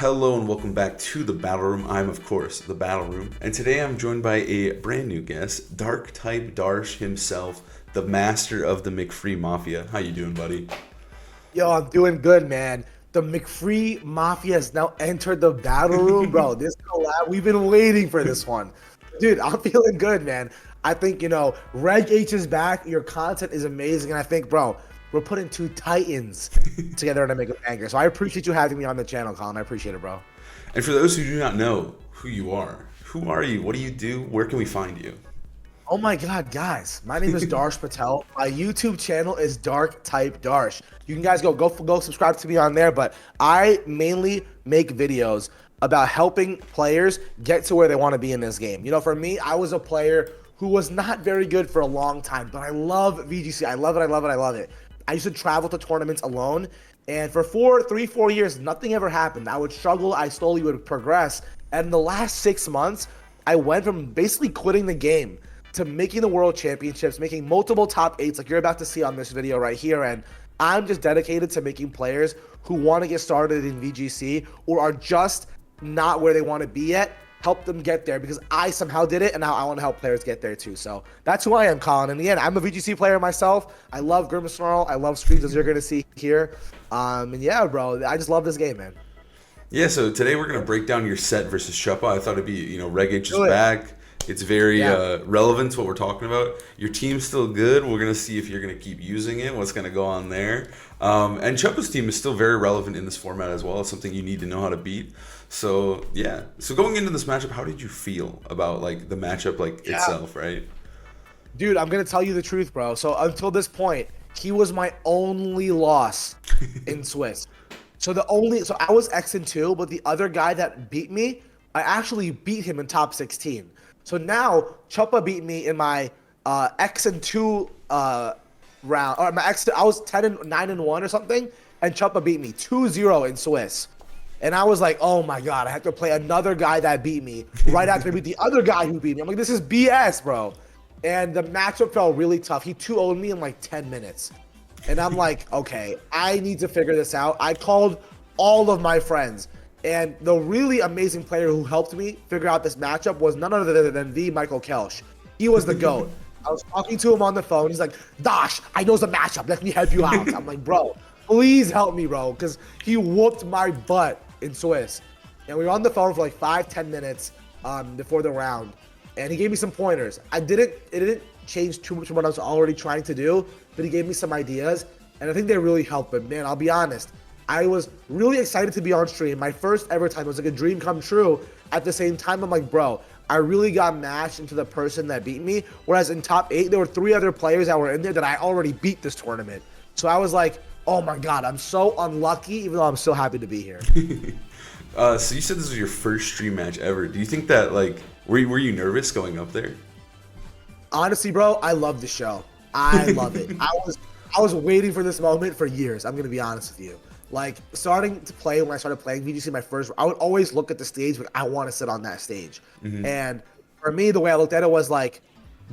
Hello and welcome back to the Battle Room. I'm, of course, the Battle Room. And today I'm joined by a brand new guest, Dark Type Darsh himself, the master of the McFree Mafia. How you doing, buddy? Yo, I'm doing good, man. The McFree Mafia has now entered the battle room, bro. This collab, we've been waiting for this one. Dude, I'm feeling good, man. I think, Reg H is back. Your content is amazing. And I think, bro, we're putting two titans together to make a banger. So I appreciate you having me on the channel, Colin. I appreciate it, bro. And for those who do not know who you are, who are you? What do you do? Where can we find you? Oh my God, guys! My name is Darsh Patel. My YouTube channel is Dark Type Darsh. You can guys go subscribe to me on there. But I mainly make videos about helping players get to where they want to be in this game. For me, I was a player who was not very good for a long time, but I love VGC. I love it. I love it. I love it. I used to travel to tournaments alone, and for 4 years, nothing ever happened. I would struggle. I slowly would progress, and in the last 6 months, I went from basically quitting the game to making the world championships, making multiple top eights like you're about to see on this video right here. And I'm just dedicated to making players who want to get started in VGC or are just not where they want to be yet, help them get there, because I somehow did it and now I want to help players get there too. So that's who I am, Colin. In the end, I'm a VGC player myself. I love Grimmsnarl. I love Screams, as you're going to see here. And yeah, bro, I just love this game, man. Yeah, so today we're going to break down your set versus Shuppa. I thought it'd be, Reg H is back. It's very relevant to what we're talking about. Your team's still good. We're going to see if you're going to keep using it, what's going to go on there. And Chuppa's team is still very relevant in this format as well. It's something you need to know how to beat. So, yeah. So going into this matchup, how did you feel about, the matchup, itself, right? Dude, I'm going to tell you the truth, bro. So until this point, he was my only loss in Swiss. So I was X2, but the other guy that beat me, I actually beat him in top 16. So now Chuppa beat me in my X2 round, or my X2. I was 9-1 or something, and Chuppa beat me 2-0 in Swiss. And I was like, oh my God, I have to play another guy that beat me right after I beat the other guy who beat me. I'm like, this is BS, bro. And the matchup felt really tough. He 2-0'd me in like 10 minutes. And I'm like, okay, I need to figure this out. I called all of my friends. And the really amazing player who helped me figure out this matchup was none other than the Michael Kelsch. He was the GOAT. I was talking to him on the phone. He's like, Dash, I know the matchup. Let me help you out. I'm like, bro, please help me, bro. Because he whooped my butt in Swiss. And we were on the phone for like 5-10 minutes before the round. And he gave me some pointers. It didn't change too much from what I was already trying to do, but he gave me some ideas. And I think they really helped. But man, I'll be honest, I was really excited to be on stream. My first ever time. It was like a dream come true. At the same time, I'm like, bro, I really got matched into the person that beat me. Whereas in top 8, there were 3 other players that were in there that I already beat this tournament. So I was like, oh my God, I'm so unlucky, even though I'm so happy to be here. So you said this was your first stream match ever. Do you think that, were you nervous going up there? Honestly, bro, I love the show. I love it. I was waiting for this moment for years. I'm going to be honest with you. Starting to play, when I started playing VGC I would always look at the stage, but I want to sit on that stage. Mm-hmm. And for me, the way I looked at it was like,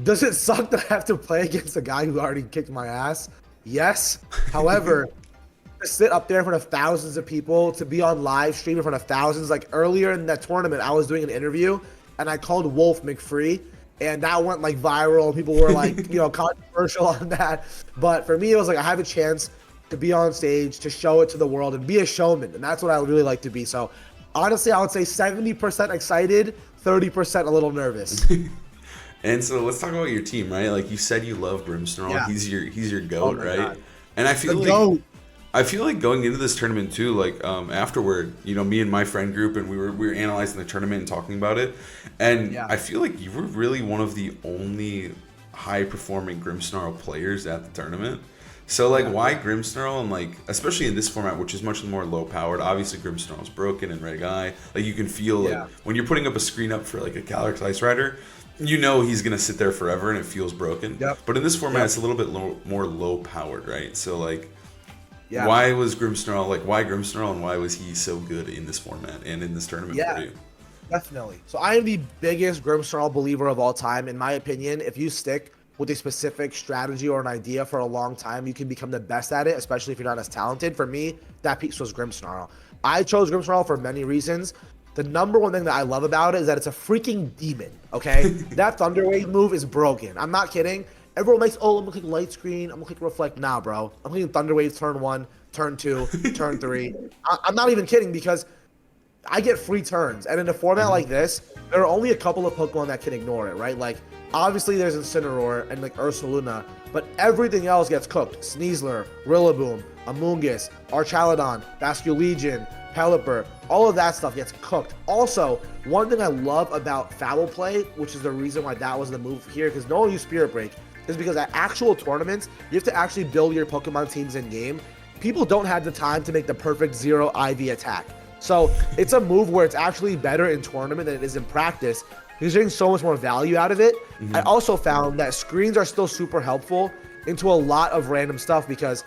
does it suck that I have to play against a guy who already kicked my ass? Yes. However, to sit up there in front of thousands of people, to be on live stream in front of thousands, earlier in that tournament, I was doing an interview and I called Wolf McFree. And that went viral. People were controversial on that. But for me, it was I have a chance to be on stage, to show it to the world, and be a showman. And that's what I would really like to be. So honestly, I would say 70% excited, 30% a little nervous. And so let's talk about your team, right? Like you said, you love Grimmsnarl. Yeah. He's your GOAT, right? God. And I feel GOAT. I feel like going into this tournament too, afterward, me and my friend group, and we were analyzing the tournament and talking about it, and I feel like you were really one of the only high performing Grimmsnarl players at the tournament. So why Grimmsnarl, and especially in this format, which is much more low powered. Obviously, Grimmsnarl's broken and Red Eye. You can feel when you're putting up a screen up for a Calyrex Ice Rider, he's gonna sit there forever and it feels broken. Yep. But in this format, it's a little bit more low powered, right? So why was Grimmsnarl why Grimmsnarl, and why was he so good in this format and in this tournament for you? Definitely. So I am the biggest Grimmsnarl believer of all time. In my opinion, if you stick with a specific strategy or an idea for a long time, you can become the best at it, especially if you're not as talented. For me, that piece was Grimmsnarl. I chose Grimmsnarl for many reasons. The number one thing that I love about it is that it's a freaking demon, okay? That Thunderwave move is broken. I'm not kidding. Everyone makes, oh, I'm gonna click light screen, I'm gonna click reflect. Nah, bro. I'm clicking Thunderwave turn 1, turn 2, turn 3. I'm not even kidding because I get free turns. And in a format like this, there are only a couple of Pokemon that can ignore it, right? Like, obviously there's Incineroar and like Ursaluna, but everything else gets cooked. Sneasler, Rillaboom, Amoonguss, Archaludon, Basculegion, Pelipper, all of that stuff gets cooked. Also, one thing I love about Foul Play, which is the reason why that was the move here, because no one used Spirit Break, is because at actual tournaments, you have to actually build your Pokemon teams in game. People don't have the time to make the perfect zero IV attack. So it's a move where it's actually better in tournament than it is in practice because you're getting so much more value out of it. I also found that screens are still super helpful into a lot of random stuff because,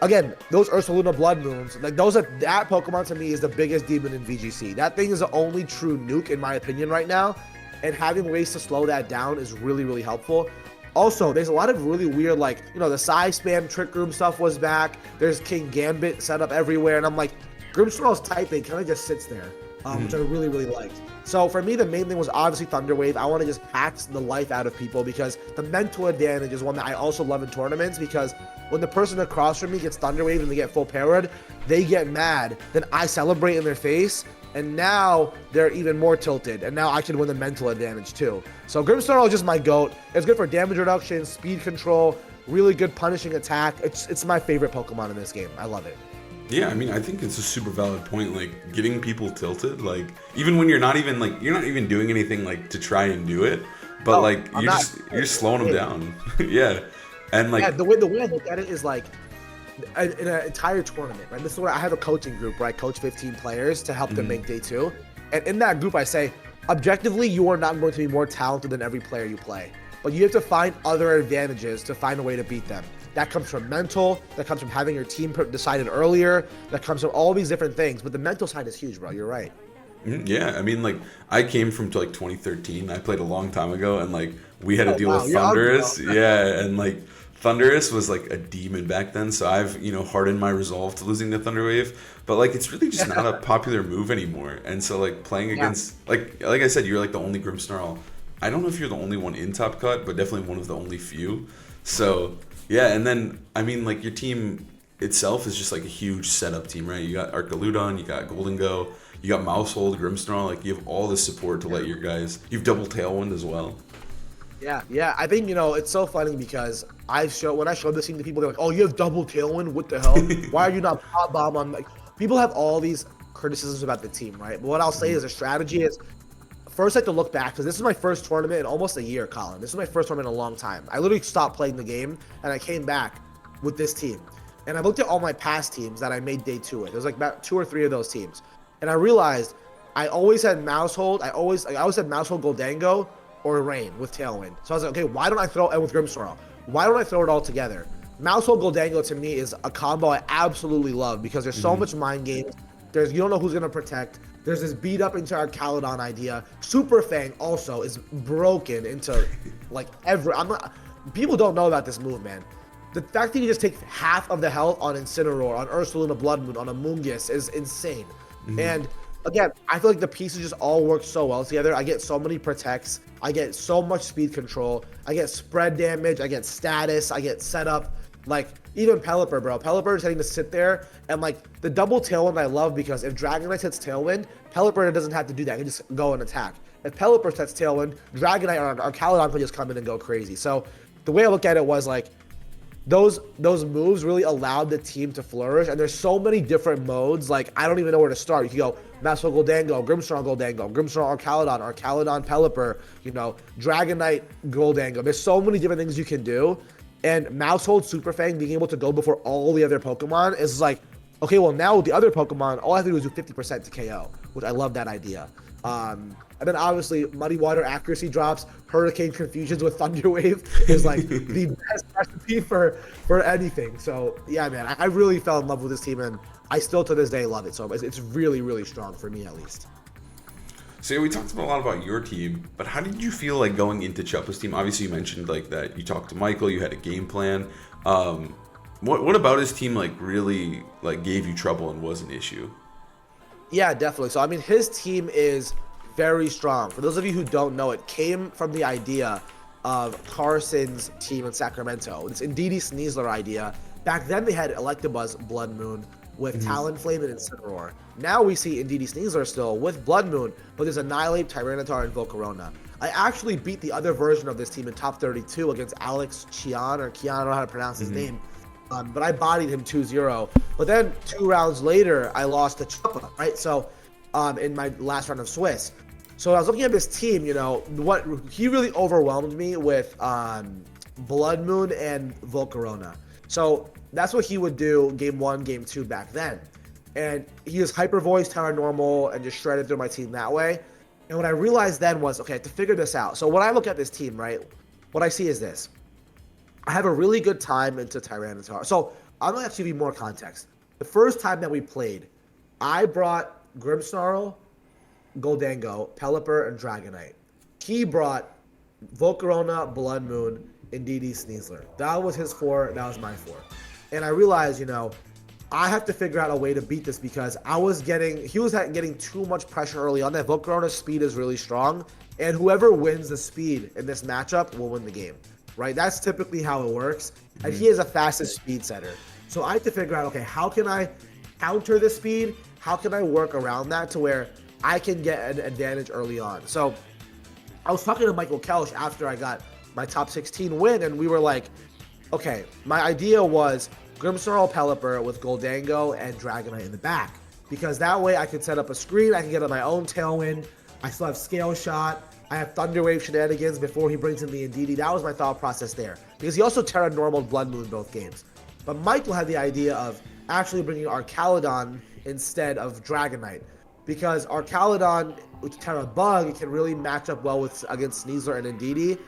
again, those Ursaluna Blood Moons, like that Pokemon to me is the biggest demon in VGC. That thing is the only true nuke in my opinion right now, and having ways to slow that down is really, really helpful. Also, there's a lot of really weird, like, you know, the Psy Spam Trick Room stuff was back. There's King Gambit set up everywhere, and I'm like, Grimmsnarl's typing kind of just sits there, which I really, really liked. So for me, the main thing was obviously Thunderwave. I want to just hack the life out of people because the mental advantage is one that I also love in tournaments because when the person across from me gets Thunderwave and they get full powered, they get mad. Then I celebrate in their face, and now they're even more tilted, and now I can win the mental advantage too. So Grimmsnarl is just my GOAT. It's good for damage reduction, speed control, really good punishing attack. It's my favorite Pokemon in this game. I love it. Yeah, I mean, I think it's a super valid point. Like, getting people tilted, like, even when you're not even doing anything like to try and do it, but like you're slowing them down. Yeah, and like the way I look at it is like in an entire tournament. Right, this is where I have a coaching group where I coach 15 players to help them make day 2, and in that group I say, objectively, you are not going to be more talented than every player you play, but you have to find other advantages to find a way to beat them. That comes from mental, that comes from having your team decided earlier, that comes from all these different things. But the mental side is huge, bro. You're right. Yeah, I mean, like, I came from like 2013. I played a long time ago, and like we had to deal with Thundurus. Yeah, and like Thundurus was like a demon back then, so I've hardened my resolve to losing the Thunderwave. But like, it's really just not a popular move anymore. And so like playing against like I said, you're like the only Grimmsnarl. I don't know if you're the only one in Top Cut, but definitely one of the only few. So yeah, and then I mean, like, your team itself is just like a huge setup team, right? You got Archaludon, you got Golden Go, you got Mousehold, Grimmsnarl. Like, you have all the support to let your guys. You've double Tailwind as well. Yeah. I think it's so funny because when I showed this team to people, they're like, "Oh, you have double Tailwind? What the hell? Why are you not Pop Bomb?" I'm like, people have all these criticisms about the team, right? But what I'll say is a strategy is. First, I have to look back because this is my first tournament in almost a year, Colin. This is my first tournament in a long time. I literally stopped playing the game, and I came back with this team. And I looked at all my past teams that I made day 2 with. There was like about 2 or 3 of those teams. And I realized I always had Mousehold. I always had Mousehold, Goldango, or Rain with Tailwind. So I was like, okay, why don't I throw and with Grimmsnarl? Why don't I throw it all together? Mousehold, Goldango to me is a combo I absolutely love because there's so much mind games. You don't know who's gonna protect. There's this beat up into our Caludon idea. Super Fang also is broken into like people don't know about this move, man. The fact that you just take half of the health on Incineroar, on Ursaluna Blood Moon, on Amoonguss is insane. And again, I feel like the pieces just all work so well together. I get so many protects. I get so much speed control. I get spread damage. I get status. I get setup. Like, even Pelipper, bro. Pelipper is having to sit there, and like the double Tailwind I love because if Dragonite hits Tailwind, Pelipper doesn't have to do that. He can just go and attack. If Pelipper sets Tailwind, Dragonite or Caludon can just come in and go crazy. So the way I look at it was like those moves really allowed the team to flourish, and there's so many different modes. Like, I don't even know where to start. You can go Mousehold Goldango, Grimmsnarl Goldango, Grimmsnarl Caludon Pelipper, Dragonite Goldango. There's so many different things you can do. And Mousehold Super Fang being able to go before all the other Pokemon is like, okay, well, now with the other Pokemon, all I have to do is do 50% to KO, which I love that idea. And then obviously Muddy Water accuracy drops, Hurricane Confusions with Thunderwave is like the best recipe for anything. So yeah, man, I really fell in love with this team, and I still to this day love it. So it's really, really strong for me at least. So we talked a lot about your team, but how did you feel like going into Chupa's team? Obviously, you mentioned like that you talked to Michael, you had a game plan. What about his team like really like gave you trouble and was an issue? Yeah, definitely. So I mean, his team is very strong. For those of you who don't know, it came from the idea of Carson's team in Sacramento. It's Ndidi Sneasler idea. Back then they had Electabuzz Blood Moon with Talonflame and Incineroar. Now we see Ndidi Sneasler still with Blood Moon, but there's Annihilate, Tyranitar, and Volcarona. I actually beat the other version of this team in top 32 against Alex Chian, or Kian, I don't know how to pronounce his name. But I bodied him 2-0. But then 2 rounds later, I lost to Chupa, right? So in my last round of Swiss. So I was looking at this team, you know, what he really overwhelmed me with Blood Moon and Volcarona. So that's what he would do game 1, game 2 back then. And he was Hyper Voice, Terra Normal, and just shredded through my team that way. And what I realized then was, okay, to figure this out. So when I look at this team, right, what I see is this. I have a really good time into Tyranitar. So I'm going to actually give you more context. The first time that we played, I brought Grimmsnarl, Goldango, Pelipper, and Dragonite. He brought Volcarona, Blood Moon, and Ndidi Sneasler. That was his 4, that was my 4. And I realized, you know, I have to figure out a way to beat this because he was getting too much pressure early on. That Volcarona's speed is really strong, and whoever wins the speed in this matchup will win the game. Right? That's typically how it works. And he is a fastest speed setter. So I have to figure out, okay, how can I counter the speed? How can I work around that to where I can get an advantage early on? So I was talking to Michael Kelch after I got my top 16 win, and we were like, okay, my idea was Grimmsnarl, Pelipper with Goldango and Dragonite in the back. Because that way I could set up a screen, I can get on my own Tailwind, I still have Scale Shot, I have Thunder Wave shenanigans before he brings in the Ndidi. That was my thought process there. Because he also Terra Normal Blood Moon both games. But Michael had the idea of actually bringing Arcaludon instead of Dragonite. Because Arcaludon with Terra Bug, it can really match up well against Sneasler and Ndidi.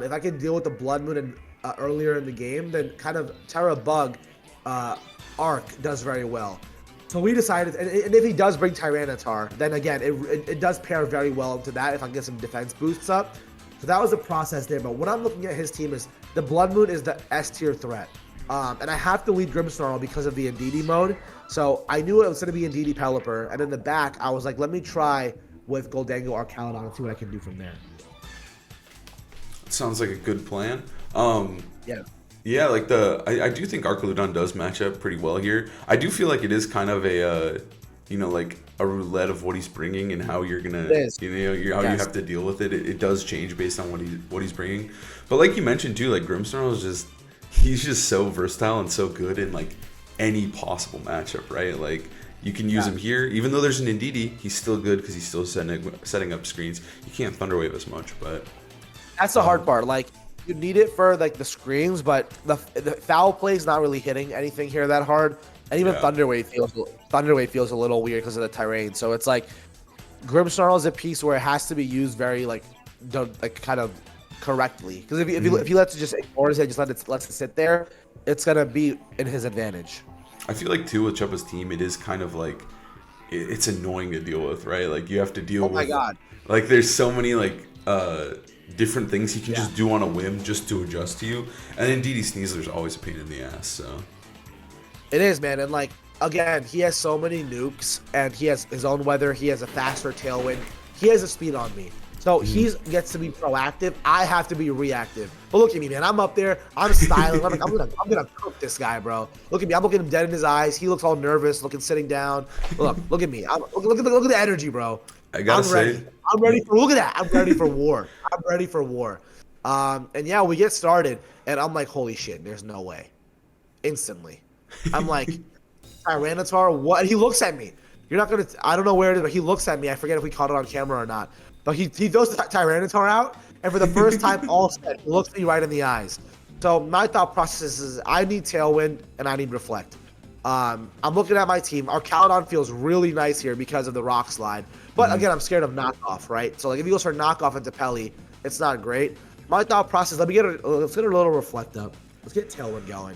If I can deal with the Blood Moon earlier in the game, then kind of Terra Bug Arc does very well. So we decided, and if he does bring Tyranitar, then again, it does pair very well into that if I can get some defense boosts up. So that was the process there. But what I'm looking at his team is the Blood Moon is the S tier threat. And I have to lead Grimmsnarl because of the Ndidi mode. So I knew it was going to be Ndidi Pelipper. And in the back, I was like, let me try with Goldango Arcaludon and see what I can do from there. Sounds like a good plan. Yeah. Yeah, like I do think Arcaludon does match up pretty well here. I do feel like it is kind of a, like a roulette of what he's bringing and how you're gonna, you have to deal with it. It does change based on what he's bringing. But like you mentioned too, like Grimmsnarl is he's just so versatile and so good in like any possible matchup, right? Like you can use him here, even though there's an Ndidi, he's still good because he's still setting up screens. You can't Thunder Wave as much, but that's the hard part. Like, you need it for like the screens, but the foul play is not really hitting anything here that hard. And even Thunder Wave feels a little weird because of the terrain. So it's like Grimmsnarl is a piece where it has to be used very like kind of correctly. Because if he lets it just ignores it, just lets it sit there, it's gonna be in his advantage. I feel like too with Chupa's team, it is kind of like it's annoying to deal with, right? Like you have to deal with. Oh my god! Like there's so many like different things he can just do on a whim just to adjust to you. And then Ndidi Sneasler's always a pain in the ass, so. It is, man. And like, again, he has so many nukes and he has his own weather. He has a faster tailwind. He has a speed on me. So he gets to be proactive. I have to be reactive. But look at me, man. I'm up there. I'm styling. I'm like, I'm gonna cook this guy, bro. Look at me. I'm looking him dead in his eyes. He looks all nervous, sitting down. Look at me. Look at the energy, bro. I gotta say, I'm ready for. Look at that. I'm ready for war. I'm ready for war. And yeah, we get started, and I'm like, holy shit, there's no way. Instantly, I'm like, Tyranitar, what? And he looks at me. You're not gonna. I don't know where it is, but he looks at me. I forget if we caught it on camera or not. But he throws the Tyranitar out, and for the first time all set, he looks me right in the eyes. So my thought process is I need Tailwind and I need Reflect. I'm looking at my team. Arcaludon feels really nice here because of the Rock Slide. But again, I'm scared of knockoff, right? So like if he goes for knockoff into Pelly, it's not great. My thought process, let's get a little Reflect up. Let's get Tailwind going,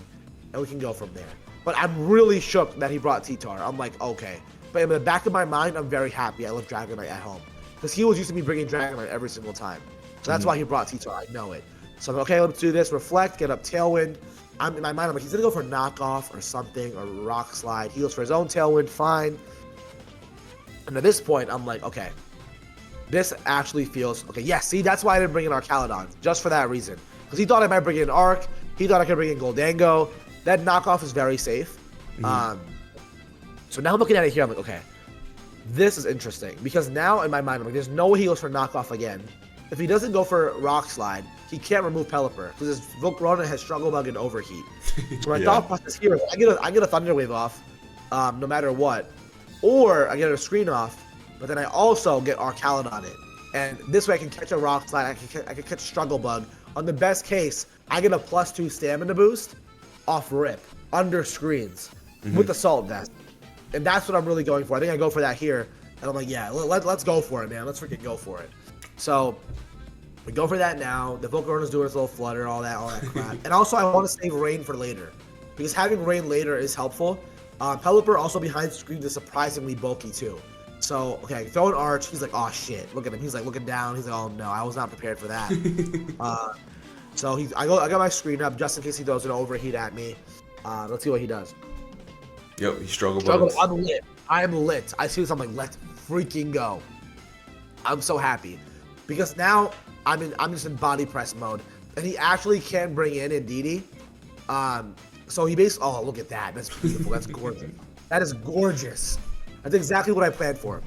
and we can go from there. But I'm really shook that he brought T-Tar. I'm like, okay. But in the back of my mind, I'm very happy I left Dragonite at home. because he was used to me bringing Dragonite every single time. So that's why he brought T-Tar. I know it. So I'm like, okay, let's do this. Reflect, get up Tailwind. I'm in my mind, I'm like, he's gonna go for knockoff or something, or rock slide. He goes for his own Tailwind, fine. And at this point, I'm like, okay, this actually feels okay. Yeah, see, that's why I didn't bring in Arcaludon, just for that reason. Because he thought I might bring in Arc. He thought I could bring in Goldango. That knockoff is very safe. So now I'm looking at it here. I'm like, okay, this is interesting because now in my mind, I'm like, there's no way he goes for knockoff again. If he doesn't go for Rock Slide, he can't remove Pelipper because his Volcarona has Struggle Bug and Overheat. So my thought process here is I get a Thunder Wave off, no matter what, or I get a Screen off, but then I also get Arcaludon on it, and this way I can catch a Rock Slide. I can catch Struggle Bug. On the best case, I get a +2 Stamina boost off rip under screens with Assault Vest, and that's what I'm really going for. I think I go for that here, and I'm like, yeah, let's go for it, man. Let's freaking go for it. So we go for that now. The Volcarona's doing its little flutter, all that crap. And also, I want to save Rain for later, because having Rain later is helpful. Pelipper also behind screens is surprisingly bulky too. So, okay, throw an Arch. He's like, oh shit, look at him. He's like looking down. He's like, oh no, I was not prepared for that. So I got my screen up just in case he throws an Overheat at me. Let's see what he does. Yep, he struggled. I'm lit. I see this. I'm like, let's freaking go. I'm so happy because now I'm just in body press mode, and he actually can bring in Indeedee. So he basically, oh, look at that. That's beautiful. That's gorgeous. That is gorgeous. That's exactly what I planned for.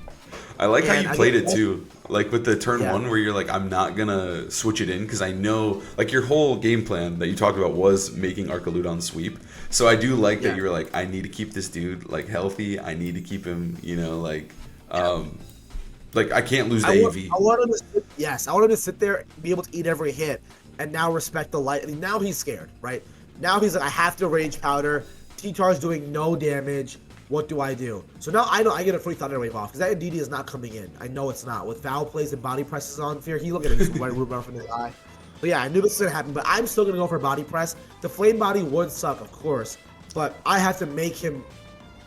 I like how you played it too. Like with the turn one where you're like, I'm not gonna switch it in because I know, like your whole game plan that you talked about was making Arcaludon sweep. So I do like that you were like, I need to keep this dude like healthy. I need to keep him, like I can't lose the AV. I want him to sit there, be able to eat every hit, and now respect the light. I mean, now he's scared, right? Now he's like, I have to Rage Powder. T-Tar's doing no damage. What do I do? So now I know I get a free Thunder Wave off because that Indeedee is not coming in. I know it's not. With Foul Plays and Body Presses on Fear, he look at his white root from his eye. But yeah, I knew this was gonna happen, but I'm still gonna go for Body Press. The Flame Body would suck, of course, but I have to make him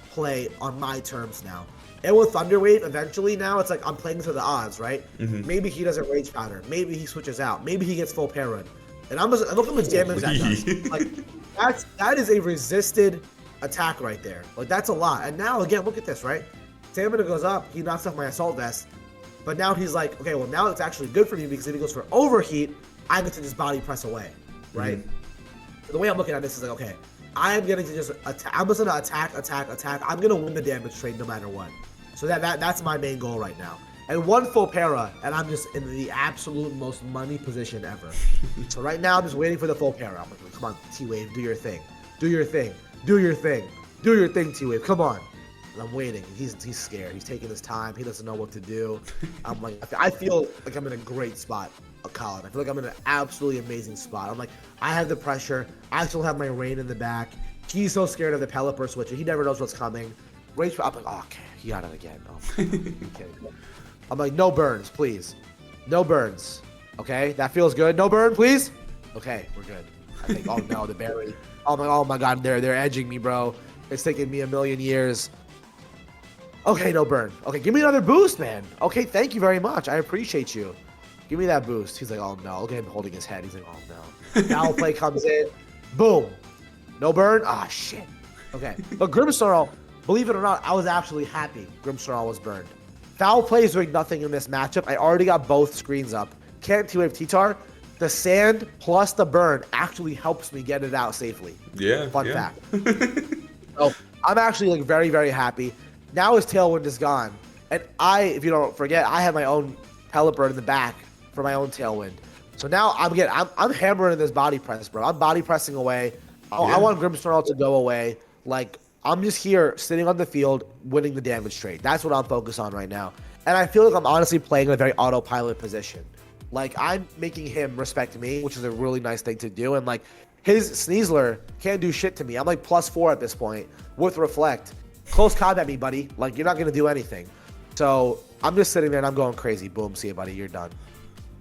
play on my terms now. And with Thunder Wave, eventually now it's like I'm playing to the odds, right? Maybe he doesn't Rage Powder. Maybe he switches out. Maybe he gets full Parun. And look how much damage that does. Like that is a resisted attack right there. Like that's a lot. And now again, look at this, right? Stamina goes up, he knocks off my Assault Vest, but now he's like, okay, well now it's actually good for me because if he goes for Overheat, I get to just Body Press away, right? So the way I'm looking at this is like, okay, I am getting to just attack. I'm just gonna attack. I'm gonna win the damage trade no matter what. So that's my main goal right now. And one full para, and I'm just in the absolute most money position ever. So right now I'm just waiting for the full para. I'm like, come on, T-Wave, do your thing. Do your thing. Do your thing. Do your thing, T-Wave. Come on. And I'm waiting. He's scared. He's taking his time. He doesn't know what to do. I'm like, I feel like I'm in a great spot, Colin. I feel like I'm in an absolutely amazing spot. I'm like, I have the pressure. I still have my Rain in the back. He's so scared of the Pelipper switcher. He never knows what's coming. Rage. I'm like, oh, okay, he got it again. Oh, okay. I'm like, no burns, please. No burns. Okay, that feels good. No burn, please. Okay, we're good. I think. Oh no, the berry. Oh my God, they're edging me, bro. It's taking me a million years. Okay, no burn. Okay, give me another boost, man. Okay, thank you very much. I appreciate you. Give me that boost. He's like, oh no. Look at him holding his head. He's like, oh no. Foul Play comes in. Boom. No burn. Ah, shit. Okay, but Grimmsnarl, believe it or not, I was actually happy Grimmsnarl was burned. Foul Play is doing nothing in this matchup. I already got both screens up. Can't T-Wave T-Tar. The sand plus the burn actually helps me get it out safely. Yeah. Fun fact. So I'm actually like very, very happy. Now his Tailwind is gone. And if you don't forget, I have my own Pelipper in the back for my own Tailwind. So now I'm hammering this body press, bro. I'm body pressing away. I want Grimmsnarl to go away. Like, I'm just here sitting on the field winning the damage trade. That's what I'm focused on right now. And I feel like I'm honestly playing in a very autopilot position. Like, I'm making him respect me, which is a really nice thing to do. And, like, his Sneasler can't do shit to me. I'm, like, +4 at this point with Reflect. Close combat me, buddy. Like, you're not going to do anything. So, I'm just sitting there and I'm going crazy. Boom, see you, buddy. You're done.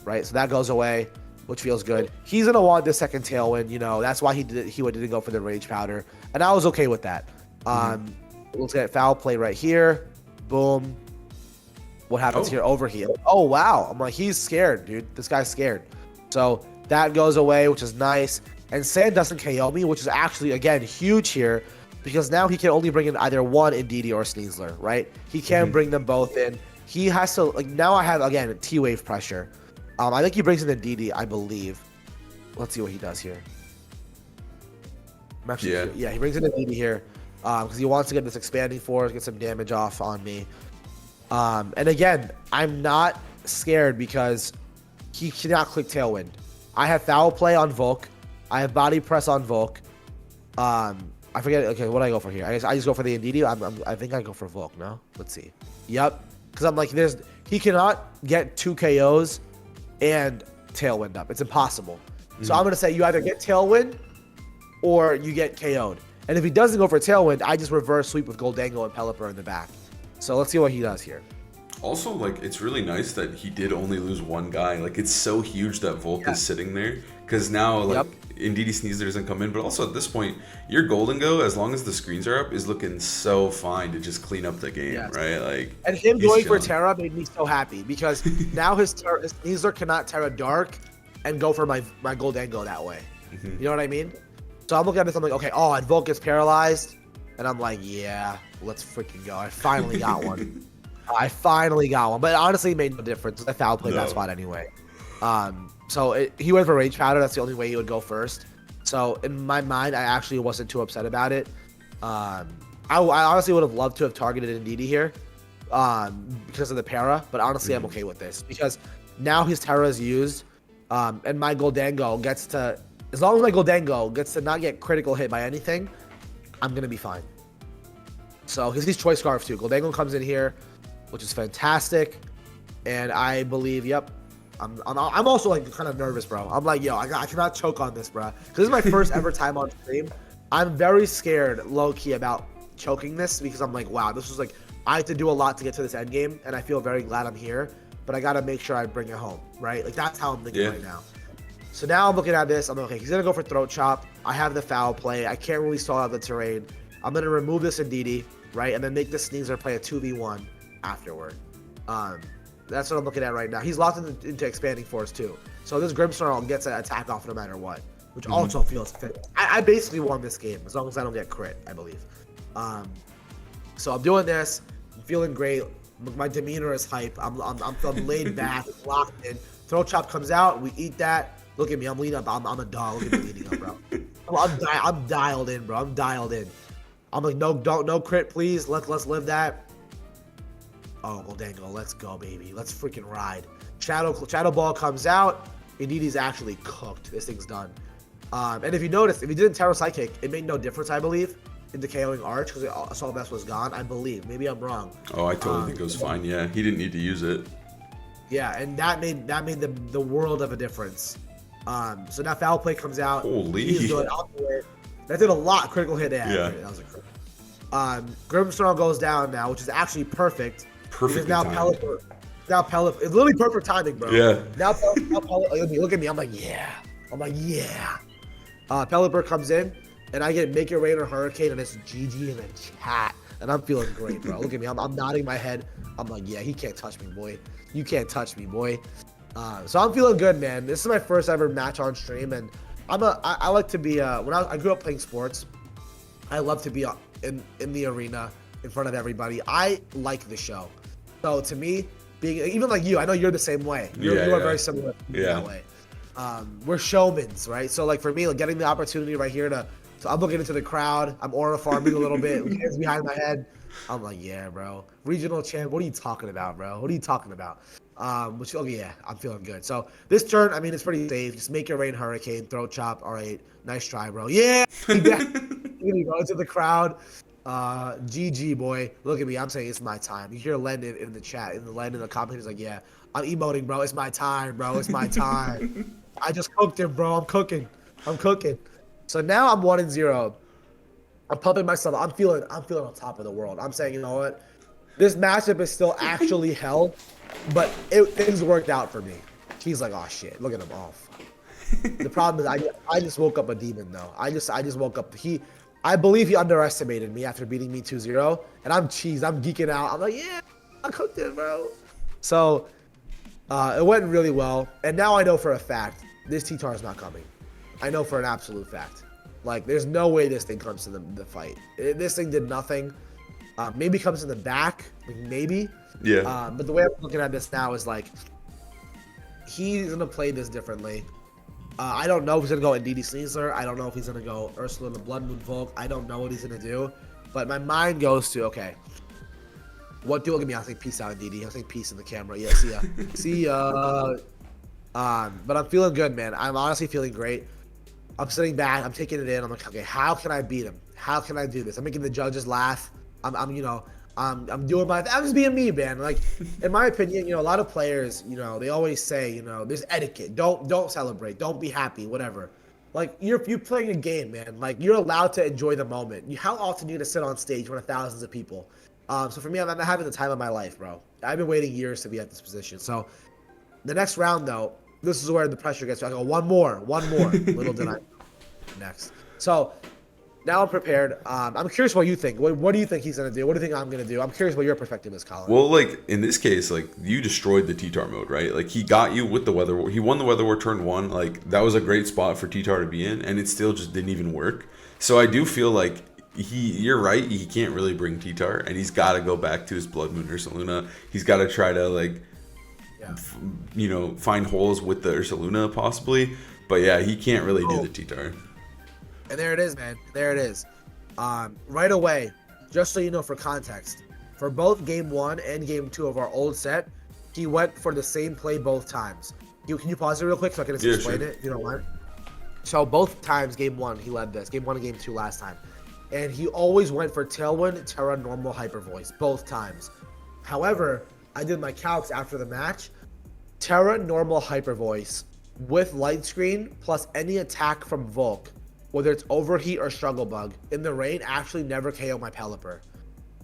Right? So, that goes away, which feels good. He's going to want the second Tailwind, That's why he didn't go for the Rage Powder. And I was okay with that. Let's get Foul Play right here. Boom. What happens Oh. here? Overheal. Oh, wow. I'm like, he's scared, dude. This guy's scared. So that goes away, which is nice. And Sand doesn't KO me, which is actually, again, huge here. Because now he can only bring in either one Indeedee or Sneasler, right? He can bring them both in. He has to, like, now I have, again, T-Wave pressure. I think he brings in Indeedee, I believe. Let's see what he does here. Yeah, he brings in Indeedee here. Because he wants to get this expanding force, get some damage off on me. And again, I'm not scared because he cannot click Tailwind. I have Foul Play on Volk. I have Body Press on Volk. I forget. Okay, what do I go for here? I just go for the Indeedee. I think I go for Volk. No, let's see. Yep, because I'm like, he cannot get 2 KOs and Tailwind up. It's impossible. So I'm gonna say you either get Tailwind or you get KO'd. And if he doesn't go for Tailwind, I just reverse sweep with Goldango and Pelipper in the back. So let's see what he does here. Also, like, it's really nice that he did only lose one guy. Like, it's so huge that Volk is sitting there. Because now, like, Indeedee Sneasler doesn't come in. But also, at this point, your Golden Go, as long as the screens are up, is looking so fine to just clean up the game, right? Like, and him going for Terra made me so happy. Because now his Sneasler cannot Terra Dark and go for my Goldango that way. You know what I mean? So I'm looking at this, I'm like, okay, and Volk gets paralyzed. And I'm like, yeah, let's freaking go. I finally got one. But honestly, it made no difference. I foul played that spot anyway. So he went for Rage Powder. That's the only way he would go first. So in my mind, I actually wasn't too upset about it. I honestly would have loved to have targeted Indeedee here because of the para. But honestly, I'm okay with this because now his Terra is used. And my Goldango gets to, as long as my Goldango gets to not get critical hit by anything, I'm going to be fine. So he's Choice Scarf too. Goldango comes in here, which is fantastic. And I believe, I'm also like kind of nervous, bro. I'm like, I cannot choke on this, bro. Because this is my first ever time on stream. I'm very scared, low-key, about choking this because I'm like, wow, this was like, I have to do a lot to get to this end game. And I feel very glad I'm here. But I got to make sure I bring it home, right? Like, that's how I'm thinking right now. So now I'm looking at this. I'm like, okay, he's going to go for Throat Chop. I have the Foul Play. I can't really stall out the terrain. I'm going to remove this Indeedee, right? And then make the Sneasler play a 2v1 afterward. That's what I'm looking at right now. He's locked into Expanding Force too. So this Grimmsnarl gets an attack off no matter what, which also feels fit. I basically won this game as long as I don't get crit, I believe. So I'm doing this. I'm feeling great. My demeanor is hype. I'm laid back, locked in. Throat Chop comes out. We eat that. Look at me. I'm leaning up. I'm a dog. Look at me leaning up, bro. I'm dialed in, bro. I'm dialed in. I'm like, no crit, please. Let's live that. Oh, Goldango, let's go, baby. Let's freaking ride. Shadow Ball comes out. Indeedee's actually cooked. This thing's done. And if you notice, if he didn't Terra Psychic, it made no difference, I believe, into KOing Arch because Assault Vest was gone. I believe. Maybe I'm wrong. Oh, I totally think it was fine. Yeah, he didn't need to use it. Yeah, and that made the world of a difference. So now Foul Play comes out. Holy. He's doing opposite. That did a lot. Critical hit. Yeah. That was a critical. Grimmsnarl goes down now, which is actually perfect. Perfect. Now Pelipper. It's literally perfect timing, bro. Yeah. Now Pelipper, look at me. I'm like, yeah. Pelipper comes in, and I get Make It Rain or Hurricane, and it's GG in the chat. And I'm feeling great, bro. Look at me. I'm nodding my head. I'm like, yeah, he can't touch me, boy. You can't touch me, boy. So I'm feeling good, man. This is my first ever match on stream, and I like to be when I grew up playing sports. I love to be in the arena in front of everybody. I like the show. So to me, being even like you, I know you're the same way. You are very similar that way. We're showmans, right? So like for me, like getting the opportunity right here so I'm looking into the crowd. I'm aura farming a little bit. Hands behind my head. I'm like, yeah, bro. Regional champ. What are you talking about, bro? What are you talking about? I'm feeling good. So this turn, I mean, it's pretty safe. Just Make It Rain, Hurricane, Throat Chop. All right, nice try, bro. Yeah. You go into the crowd. GG, boy. Look at me. I'm saying it's my time. You hear Len in the chat, in the comment. He's like, yeah, I'm emoting, bro. It's my time, bro. It's my time. I just cooked him, bro. I'm cooking. So now I'm 1-0. I'm pumping myself. I'm feeling on top of the world. I'm saying, you know what? This matchup is still actually hell, but things worked out for me. He's like, oh shit, look at him off. The problem is I just woke up a demon though. I just woke up. I believe he underestimated me after beating me 2-0, and I'm cheesed. I'm geeking out. I'm like, yeah, I cooked it, bro. So it went really well, and now I know for a fact this T-Tar is not coming. I know for an absolute fact. Like, there's no way this thing comes to the fight. This thing did nothing. Maybe comes in the back, maybe. Yeah. But the way I'm looking at this now is like, he's gonna play this differently. I don't know if he's gonna go Ndidi Sneasler. I don't know if he's gonna go Ursula the Blood Moon Volk. I don't know what he's gonna do. But my mind goes to, okay, what do look at me? I'll say peace out, Ndidi. I'll say peace in the camera. Yeah, see ya. See ya. But I'm feeling good, man. I'm honestly feeling great. I'm sitting back. I'm taking it in. I'm like, okay, how can I beat him? How can I do this? I'm making the judges laugh. I'm doing my. I'm just being me, man. Like, in my opinion, a lot of players, they always say, there's etiquette. Don't celebrate. Don't be happy. Whatever. Like, you're playing a game, man. Like, you're allowed to enjoy the moment. How often are you gonna sit on stage in front of thousands of people? So for me, I'm having the time of my life, bro. I've been waiting years to be at this position. So the next round, though, this is where the pressure gets. I go, one more. Little did I know. Next. So now I'm prepared. I'm curious what you think. What do you think he's going to do? What do you think I'm going to do? I'm curious what your perspective is, Colin. Well, like, in this case, like, you destroyed the T-Tar mode, right? Like, he got you with the Weather War. He won the Weather War turn 1. Like, that was a great spot for T-Tar to be in, and it still just didn't even work. So I do feel like you're right. He can't really bring T-Tar, and he's got to go back to his Blood Moon Ursaluna. He's got to try to, like, find holes with the Ursaluna, possibly. But, yeah, he can't really do the T-Tar. And there it is, man. There it is. Right away, just so you know for context, for both Game 1 and Game 2 of our old set, he went for the same play both times. Can you pause it real quick so I can explain it, if you don't mind? So both times, Game 1, he led this. Game 1 and Game 2 last time. And he always went for Tailwind, Terra, Normal, Hyper Voice, both times. However, I did my calcs after the match. Terra, Normal, Hyper Voice with Light Screen plus any attack from Volk, whether it's Overheat or Struggle Bug, in the rain actually never KO my Pelipper.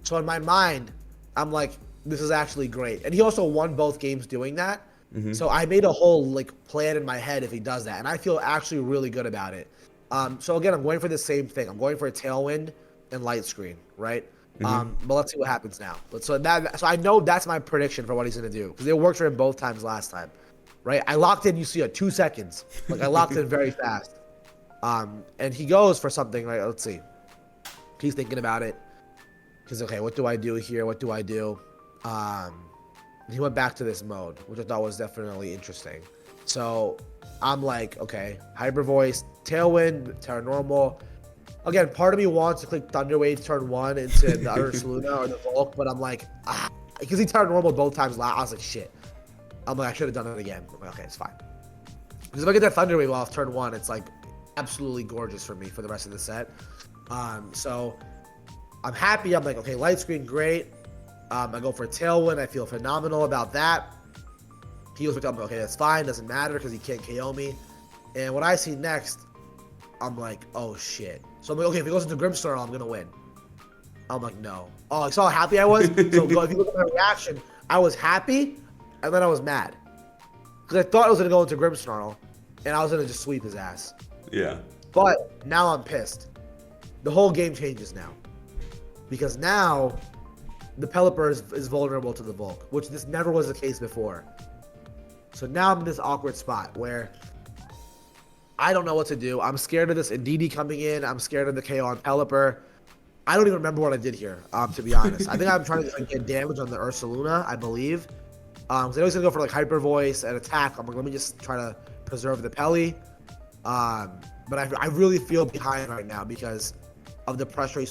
So in my mind, I'm like, this is actually great. And he also won both games doing that. Mm-hmm. So I made a whole plan in my head if he does that. And I feel actually really good about it. So again, I'm going for the same thing. I'm going for a Tailwind and Light Screen, right? Mm-hmm. But let's see what happens now. So I know that's my prediction for what he's going to do. Because it worked for him both times last time, right? I locked in, 2 seconds. I locked in very fast. And he goes for something, right? Let's see. He's thinking about it. He's okay, what do I do here? What do I do? He went back to this mode, which I thought was definitely interesting. So I'm like, okay, Hyper Voice, Tailwind, Terra Normal. Again, part of me wants to click Thunder Wave turn 1 into the Ursaluna or the Volk, but I'm like, because he Terra Normal both times last. I was like, shit. I'm like, I should have done it again. I'm like, okay, it's fine. Because if I get that Thunder Wave off turn 1, it's like absolutely gorgeous for me for the rest of the set. So I'm happy. I'm like, okay, Light Screen, great. I go for a Tailwind. I feel phenomenal about that. He goes for Tailwind. Okay, that's fine. Doesn't matter because he can't KO me. And what I see next, I'm like, oh shit. So I'm like, okay, if he goes into Grimstorm, I'm gonna win. I'm like, no. Oh, you saw how happy I was? So if you look at my reaction, I was happy, and then I was mad. Because I thought I was gonna go into Grimsnarl, and I was gonna just sweep his ass. Yeah. But now I'm pissed. The whole game changes now. Because now the Pelipper is vulnerable to the Volk, which this never was the case before. So now I'm in this awkward spot where I don't know what to do. I'm scared of this Ndidi coming in. I'm scared of the KO on Pelipper. I don't even remember what I did here, to be honest. I think I'm trying to get damage on the Ursaluna, I believe. So I was going to go for Hyper Voice and attack. I'm like, let me just try to preserve the Peli. But I really feel behind right now because of the pressure.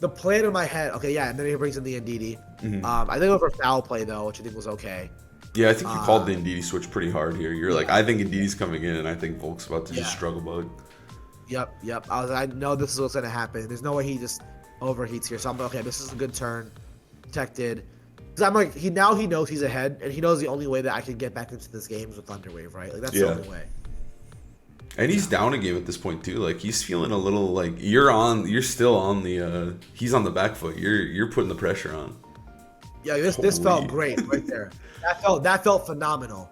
The plan in my head, okay, yeah, and then he brings in the Ndidi. Mm-hmm. I think I went for foul play, though, which I think was okay. Yeah, I think you called the Ndidi switch pretty hard here. You're like, I think Ndidi's coming in, and I think Volk's about to just struggle bug. Yep. I know this is what's going to happen. There's no way he just overheats here. So I'm like, okay, this is a good turn. Protected. Because I'm like, he knows he's ahead, and he knows the only way that I can get back into this game is with Thunder Wave, right? Like, that's the only way. And he's down a game at this point, too. Like, he's feeling a little, like, you're still on the, he's on the back foot. You're putting the pressure on. Yeah, this felt great right there. That felt phenomenal.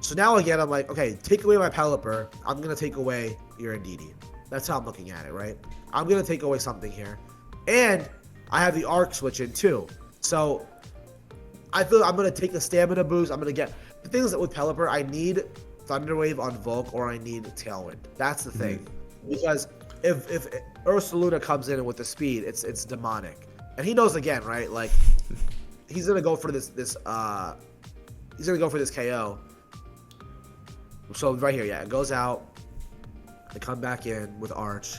So now again, I'm like, okay, take away my Pelipper. I'm going to take away your Ndidi. That's how I'm looking at it, right? I'm going to take away something here. And I have the Arc switch in, too. So I feel I'm gonna take the stamina boost. I'm gonna get the thing is that with Pelipper, I need Thunderwave on Volk or I need Tailwind. That's the thing, because if Ursaluna comes in with the speed, it's demonic, and he knows again, right? Like he's gonna go for this KO. So right here, yeah, it goes out. I come back in with Arch.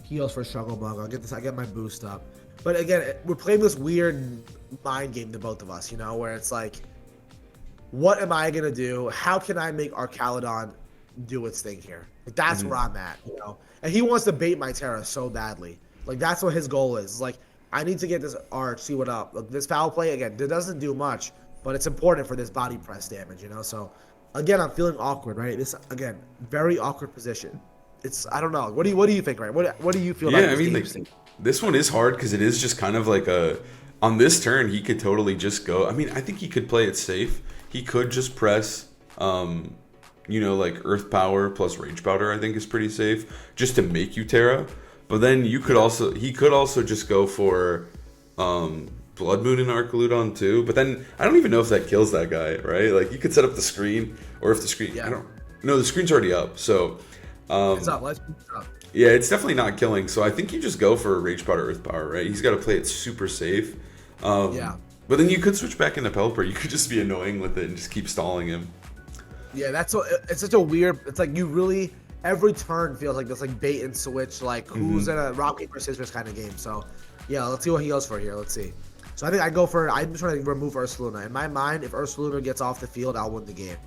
Heals for Struggle Bug. I get my boost up. But again, we're playing this weird mind game to both of us, you know, where it's like, what am I gonna do? How can I make Arcaludon do its thing here? Like, that's where I'm at, you know. And he wants to bait my Terra so badly. Like that's what his goal is. It's like, I need to get this Arch, see what up. Look, this foul play again, it doesn't do much, but it's important for this body press damage, you know. So again, I'm feeling awkward, right? This again, very awkward position. I don't know. What do you think, right? What do you feel? Yeah, I mean, like, this one is hard because it is just kind of like on this turn he could totally just go. I mean, I think he could play it safe. He could just press, like Earth Power plus Rage Powder. I think is pretty safe just to make you Terra. But then he could also just go for, Blood Moon and Arcaludon too. But then I don't even know if that kills that guy, right? Like you could set up the screen, or if the screen, the screen's already up. So. It's up. Let's up. Yeah, it's definitely not killing. So I think you just go for Rage Powder, Earth Power, right? He's got to play it super safe. But then you could switch back into Pelipper. You could just be annoying with it and just keep stalling him. Yeah, it's such a weird. It's like you really every turn feels like this like bait and switch, like who's in a rock paper scissors kind of game. So yeah, let's see what he goes for here. Let's see. So I think I'm trying to remove Ursaluna. In my mind, if Ursaluna gets off the field, I'll win the game.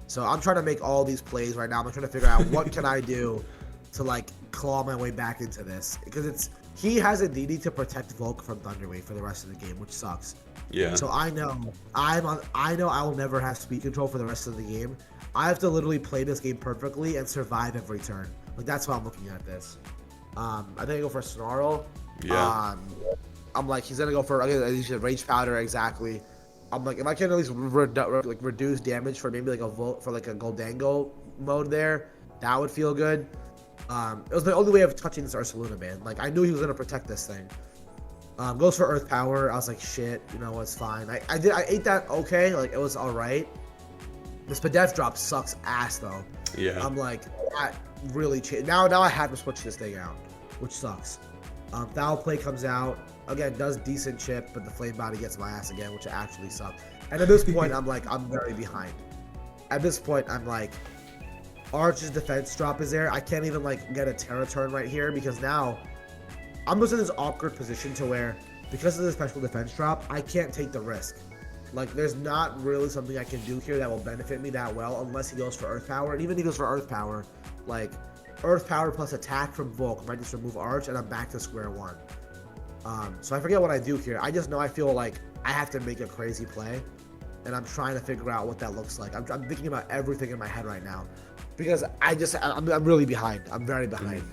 So I'm trying to make all these plays right now. I'm trying to figure out what can I do to like claw my way back into this, because he has a DD to protect Volk from Thunderwave for the rest of the game, which sucks. Yeah. So I know I will never have speed control for the rest of the game. I have to literally play this game perfectly and survive every turn. Like that's why I'm looking at this. I think I go for Snarl. Yeah. I'm like he's gonna go for Rage Powder exactly. I'm like, if I can at least reduce damage for maybe like a Goldango mode there, that would feel good. It was the only way of touching this Ursaluna, man. Like, I knew he was gonna protect this thing. Goes for Earth Power. I was like, shit, you know, it's fine. I ate that okay, like it was all right. This Pedef drop sucks ass though. Yeah. I'm like, that really changed. Now I have to switch this thing out, which sucks. Foul Play comes out. Again, does decent chip, but the Flame Body gets my ass again, which actually sucks. And at this point, I'm very behind. At this point, I'm like, Arch's defense drop is there. I can't even like get a Terra turn right here because now I'm just in this awkward position to where, because of the special defense drop, I can't take the risk. Like, there's not really something I can do here that will benefit me that well unless he goes for Earth Power. And even if he goes for Earth Power, like, Earth Power plus attack from Volk might just remove Arch, and I'm back to square one. So I forget what I do here. I just know I feel like I have to make a crazy play, and I'm trying to figure out what that looks like. I'm thinking about everything in my head right now because I'm really behind. I'm very behind.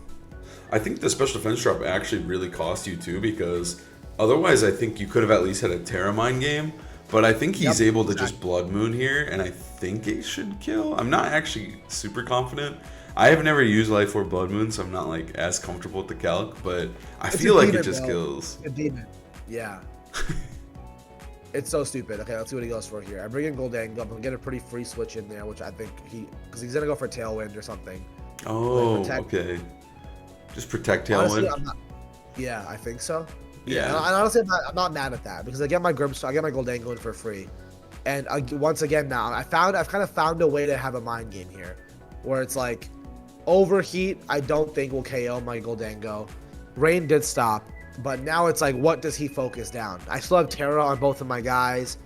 I think the special defense drop actually really cost you too, because otherwise I think you could have at least had a Terra Mine game. But I think he's able to just Blood Moon here, and I think it should kill. I'm not actually super confident. I have never used Life Orb Blood Moon, so I'm not like as comfortable with the calc, but I feel like it just kills. A demon. Yeah. It's so stupid. Okay, let's see what he goes for here. I bring in Goldango. I'm gonna get a pretty free switch in there, which I think because he's gonna go for Tailwind or something. Oh, okay. Just protect Tailwind. Honestly, yeah, I think so. Yeah. And honestly, I'm not mad at that because I get my Grimstone, I get my Goldango in for free, and once again now I've kind of found a way to have a mind game here, where it's like, Overheat I don't think will KO my Goldango. Rain did stop, but now it's like, what does he focus down? I still have Terra on both of my guys.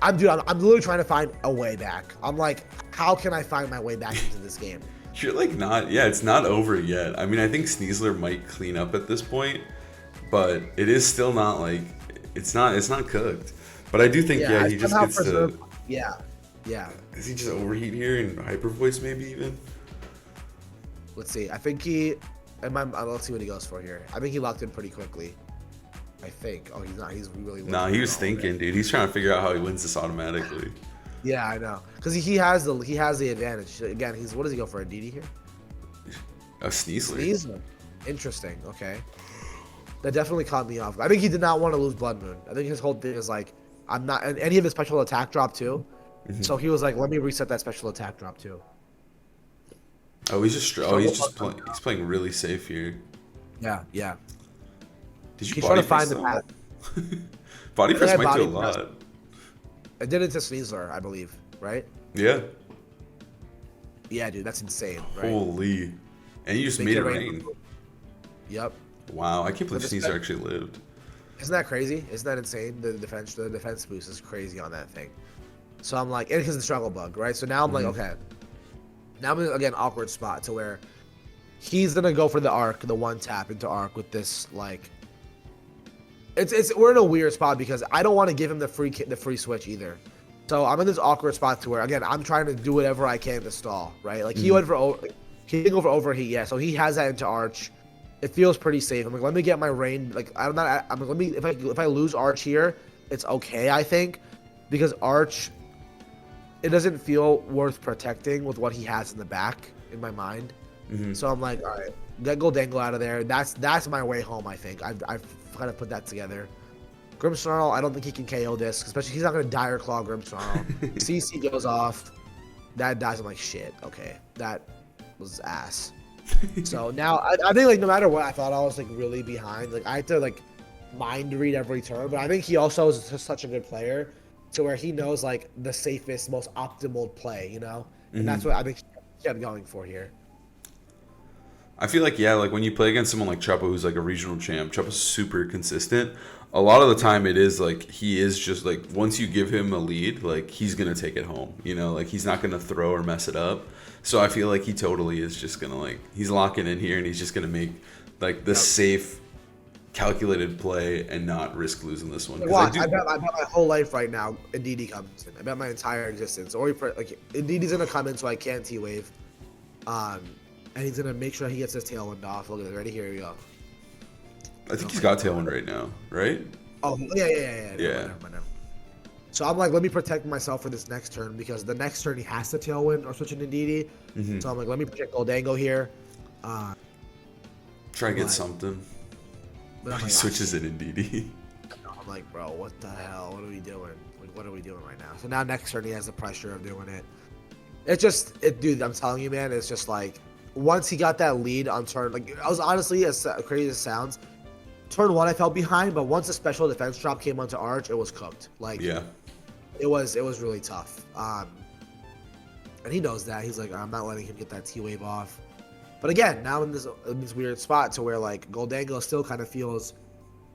I'm literally trying to find a way back. I'm like, how can I find my way back into this game? You're like it's not over yet. I mean, I think Sneasler might clean up at this point, but it is still not like, it's not cooked. But I do think, he just gets to... Yeah. Does he just overheat here and Hyper Voice maybe even? Let's see. I think let's see what he goes for here. I think he locked in pretty quickly. I think. Oh, he's not. He's really... Nah, he was thinking, dude. He's trying to figure out how he wins this automatically. Yeah, I know. Because he has the advantage. Again, what does he go for, a DD here? A Sneasler. Sneasler. Interesting. Okay. That definitely caught me off. I think he did not want to lose Blood Moon. I think his whole thing is like, I'm not, and he had a special attack drop too. Mm-hmm. So he was like, let me reset that special attack drop too. Oh, he's playing. He's playing really safe here. Yeah, yeah. Did you He's trying body to find press the path. Body press Yeah, might do a body press. lot. I did it to Sneasler, I believe, right? Yeah. Yeah, dude, that's insane, right? Holy. And you just Make made it it rain. Yep. Wow, I can't believe But Sneasler actually lived. Isn't that crazy? Isn't that insane? The defense boost is crazy on that thing. So I'm like, and because the struggle bug, right? So now I'm like, okay. Now I'm in, again, awkward spot to where he's gonna go for the arc, the one tap into arc with this like. We're in a weird spot because I don't want to give him the free switch either. So I'm in this awkward spot to where again I'm trying to do whatever I can to stall, right? Like he didn't go for overheat yet, so he has that into arch. It feels pretty safe. I'm like, let me get my rain. Like I'm like, let me if I lose arch here, it's okay I think, because arch, it doesn't feel worth protecting with what he has in the back in my mind. So I'm like, all right, get Goldangle out of there. That's my way home. I think I've kind of put that together. Grimmsnarl, I don't think he can KO this, especially he's not gonna Dire Claw Grimmsnarl. CC goes off, that dies. I'm like, shit. Okay, that was ass. So now I think like no matter what, I thought I was like really behind. Like I had to like mind read every turn, but I think he also is just such a good player to where he knows like the safest, most optimal play, you know, and that's what I think he kept going for here. I feel like, yeah, like when you play against someone like Choppa, who's like a regional champ, Choppa's super consistent. A lot of the time it is like he is just like once you give him a lead, like he's gonna take it home, you know, like he's not gonna throw or mess it up. So I feel like he totally is just gonna like he's locking in here and he's just gonna make like the safe, calculated play and not risk losing this one. Watch, I bet my whole life right now Ndidi comes in. I bet my entire existence. Or like Ndidi's gonna come in so I can't T-wave. And he's gonna make sure he gets his tailwind off. Look at it, ready? Here we go. I think he's got tailwind right now, right? Oh yeah. Never mind. So I'm like, let me protect myself for this next turn because the next turn he has to tailwind or switch into Ndidi. So I'm like, let me protect Goldango here. Try and get something. But he switches it in Ndidi. I'm like, bro, what the hell? What are we doing? Like, what are we doing right now? So now next turn he has the pressure of doing it. It's just, dude, I'm telling you, man, it's just like, once he got that lead on turn, like, I was honestly, as crazy as it sounds, turn one I felt behind, but once the special defense drop came onto Arch, it was cooked. Like, yeah, it was really tough. And he knows that. He's like, I'm not letting him get that T-wave off. But again, now in this weird spot to where like Goldango still kind of feels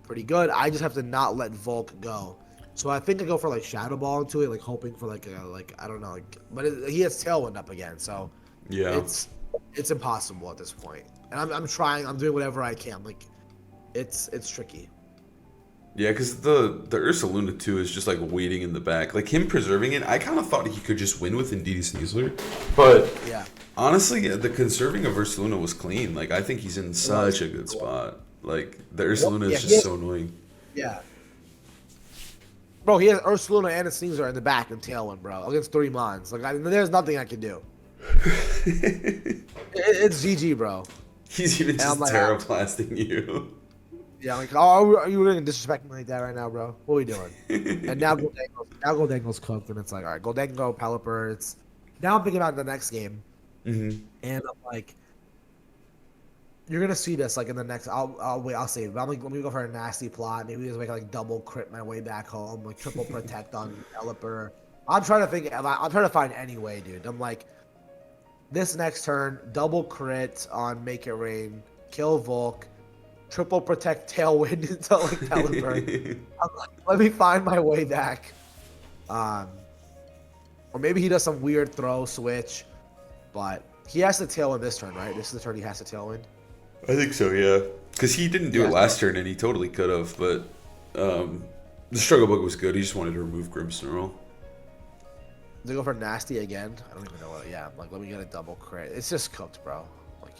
pretty good. I just have to not let Volk go. So I think I go for like Shadow Ball into it, like hoping for like I don't know, like, but he has Tailwind up again, so yeah, it's impossible at this point. And I'm trying, I'm doing whatever I can. Like, it's tricky. Yeah, because the Ursaluna too is just like waiting in the back. Like him preserving it, I kind of thought he could just win with Ndidi Sneasler. But yeah, honestly, the conserving of Ursaluna was clean. Like I think he's in such a good spot. Like the Ursaluna is just so annoying. Yeah. Bro, he has Ursaluna and his Sneasler in the back and Tailwind, bro, against 3 Mons. Like, there's nothing I can do. It's GG, bro. He's even just like, terraplasting you. Yeah, like, oh, are you really disrespecting me like that right now, bro? What are we doing? And now Goldango's cooked, and it's like, all right, Goldango, Pelipper. It's now I'm thinking about the next game, and I'm like, you're gonna see this like in the next. I'll save it. But I'm like, let me go for a nasty plot. Maybe just make like double crit my way back home, like triple protect on Pelipper. I'm trying to think. I'm trying to find any way, dude. I'm like, this next turn, double crit on Make It Rain, kill Volk. Triple protect Tailwind into like Pelipper. Like, let me find my way back. Or maybe he does some weird throw switch, but he has to Tailwind this turn, right? This is the turn he has to Tailwind. I think so, yeah. Because he didn't do it last turn, and he totally could have. But the struggle book was good. He just wanted to remove Grimmsnarl. They go for nasty again. I don't even know what. Yeah, I'm like, let me get a double crit. It's just cooked, bro. Like,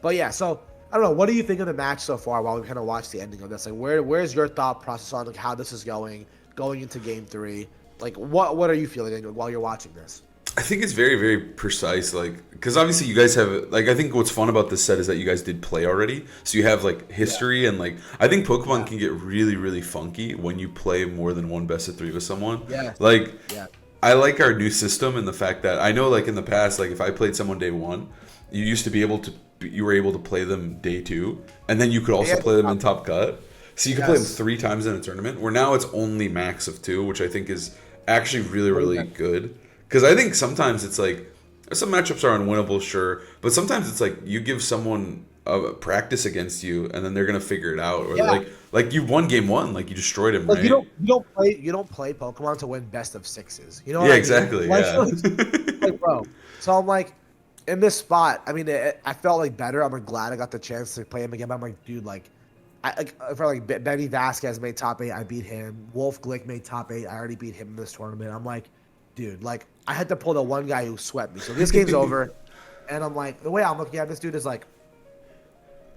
but yeah, so. I don't know. What do you think of the match so far? While we kind of watch the ending of this, like, where's your thought process on like how this is going into Game 3? Like, what are you feeling while you're watching this? I think it's very, very precise, like, because obviously you guys have, like, I think what's fun about this set is that you guys did play already, so you have, like, history, and, like, I think Pokemon can get really, really funky when you play more than one best of 3 with someone. Yeah. Like, Yeah. I like our new system and the fact that, I know, like, in the past, like, if I played someone day 1, you used to be able to, you were able to play them day 2, and then you could also play them in Top Cut. So you could play them 3 times in a tournament, where now it's only max of 2, which I think is actually really, really good. Because I think sometimes it's like, some matchups are unwinnable, sure, but sometimes it's like you give someone a practice against you, and then they're gonna figure it out, or like you won game 1, like you destroyed him, like, right? You don't play Pokemon to win best of 6s. You know what I mean? Exactly. Like, Yeah. like, bro. So I'm like, in this spot, I mean, I felt like better. I'm like glad I got the chance to play him again. But I'm like, dude, like, for like Benny Vasquez made top 8, I beat him. Wolf Glick made top 8, I already beat him in this tournament. I'm like, dude, like, I had to pull the one guy who swept me. So this game's over, and I'm like, the way I'm looking at this dude is like,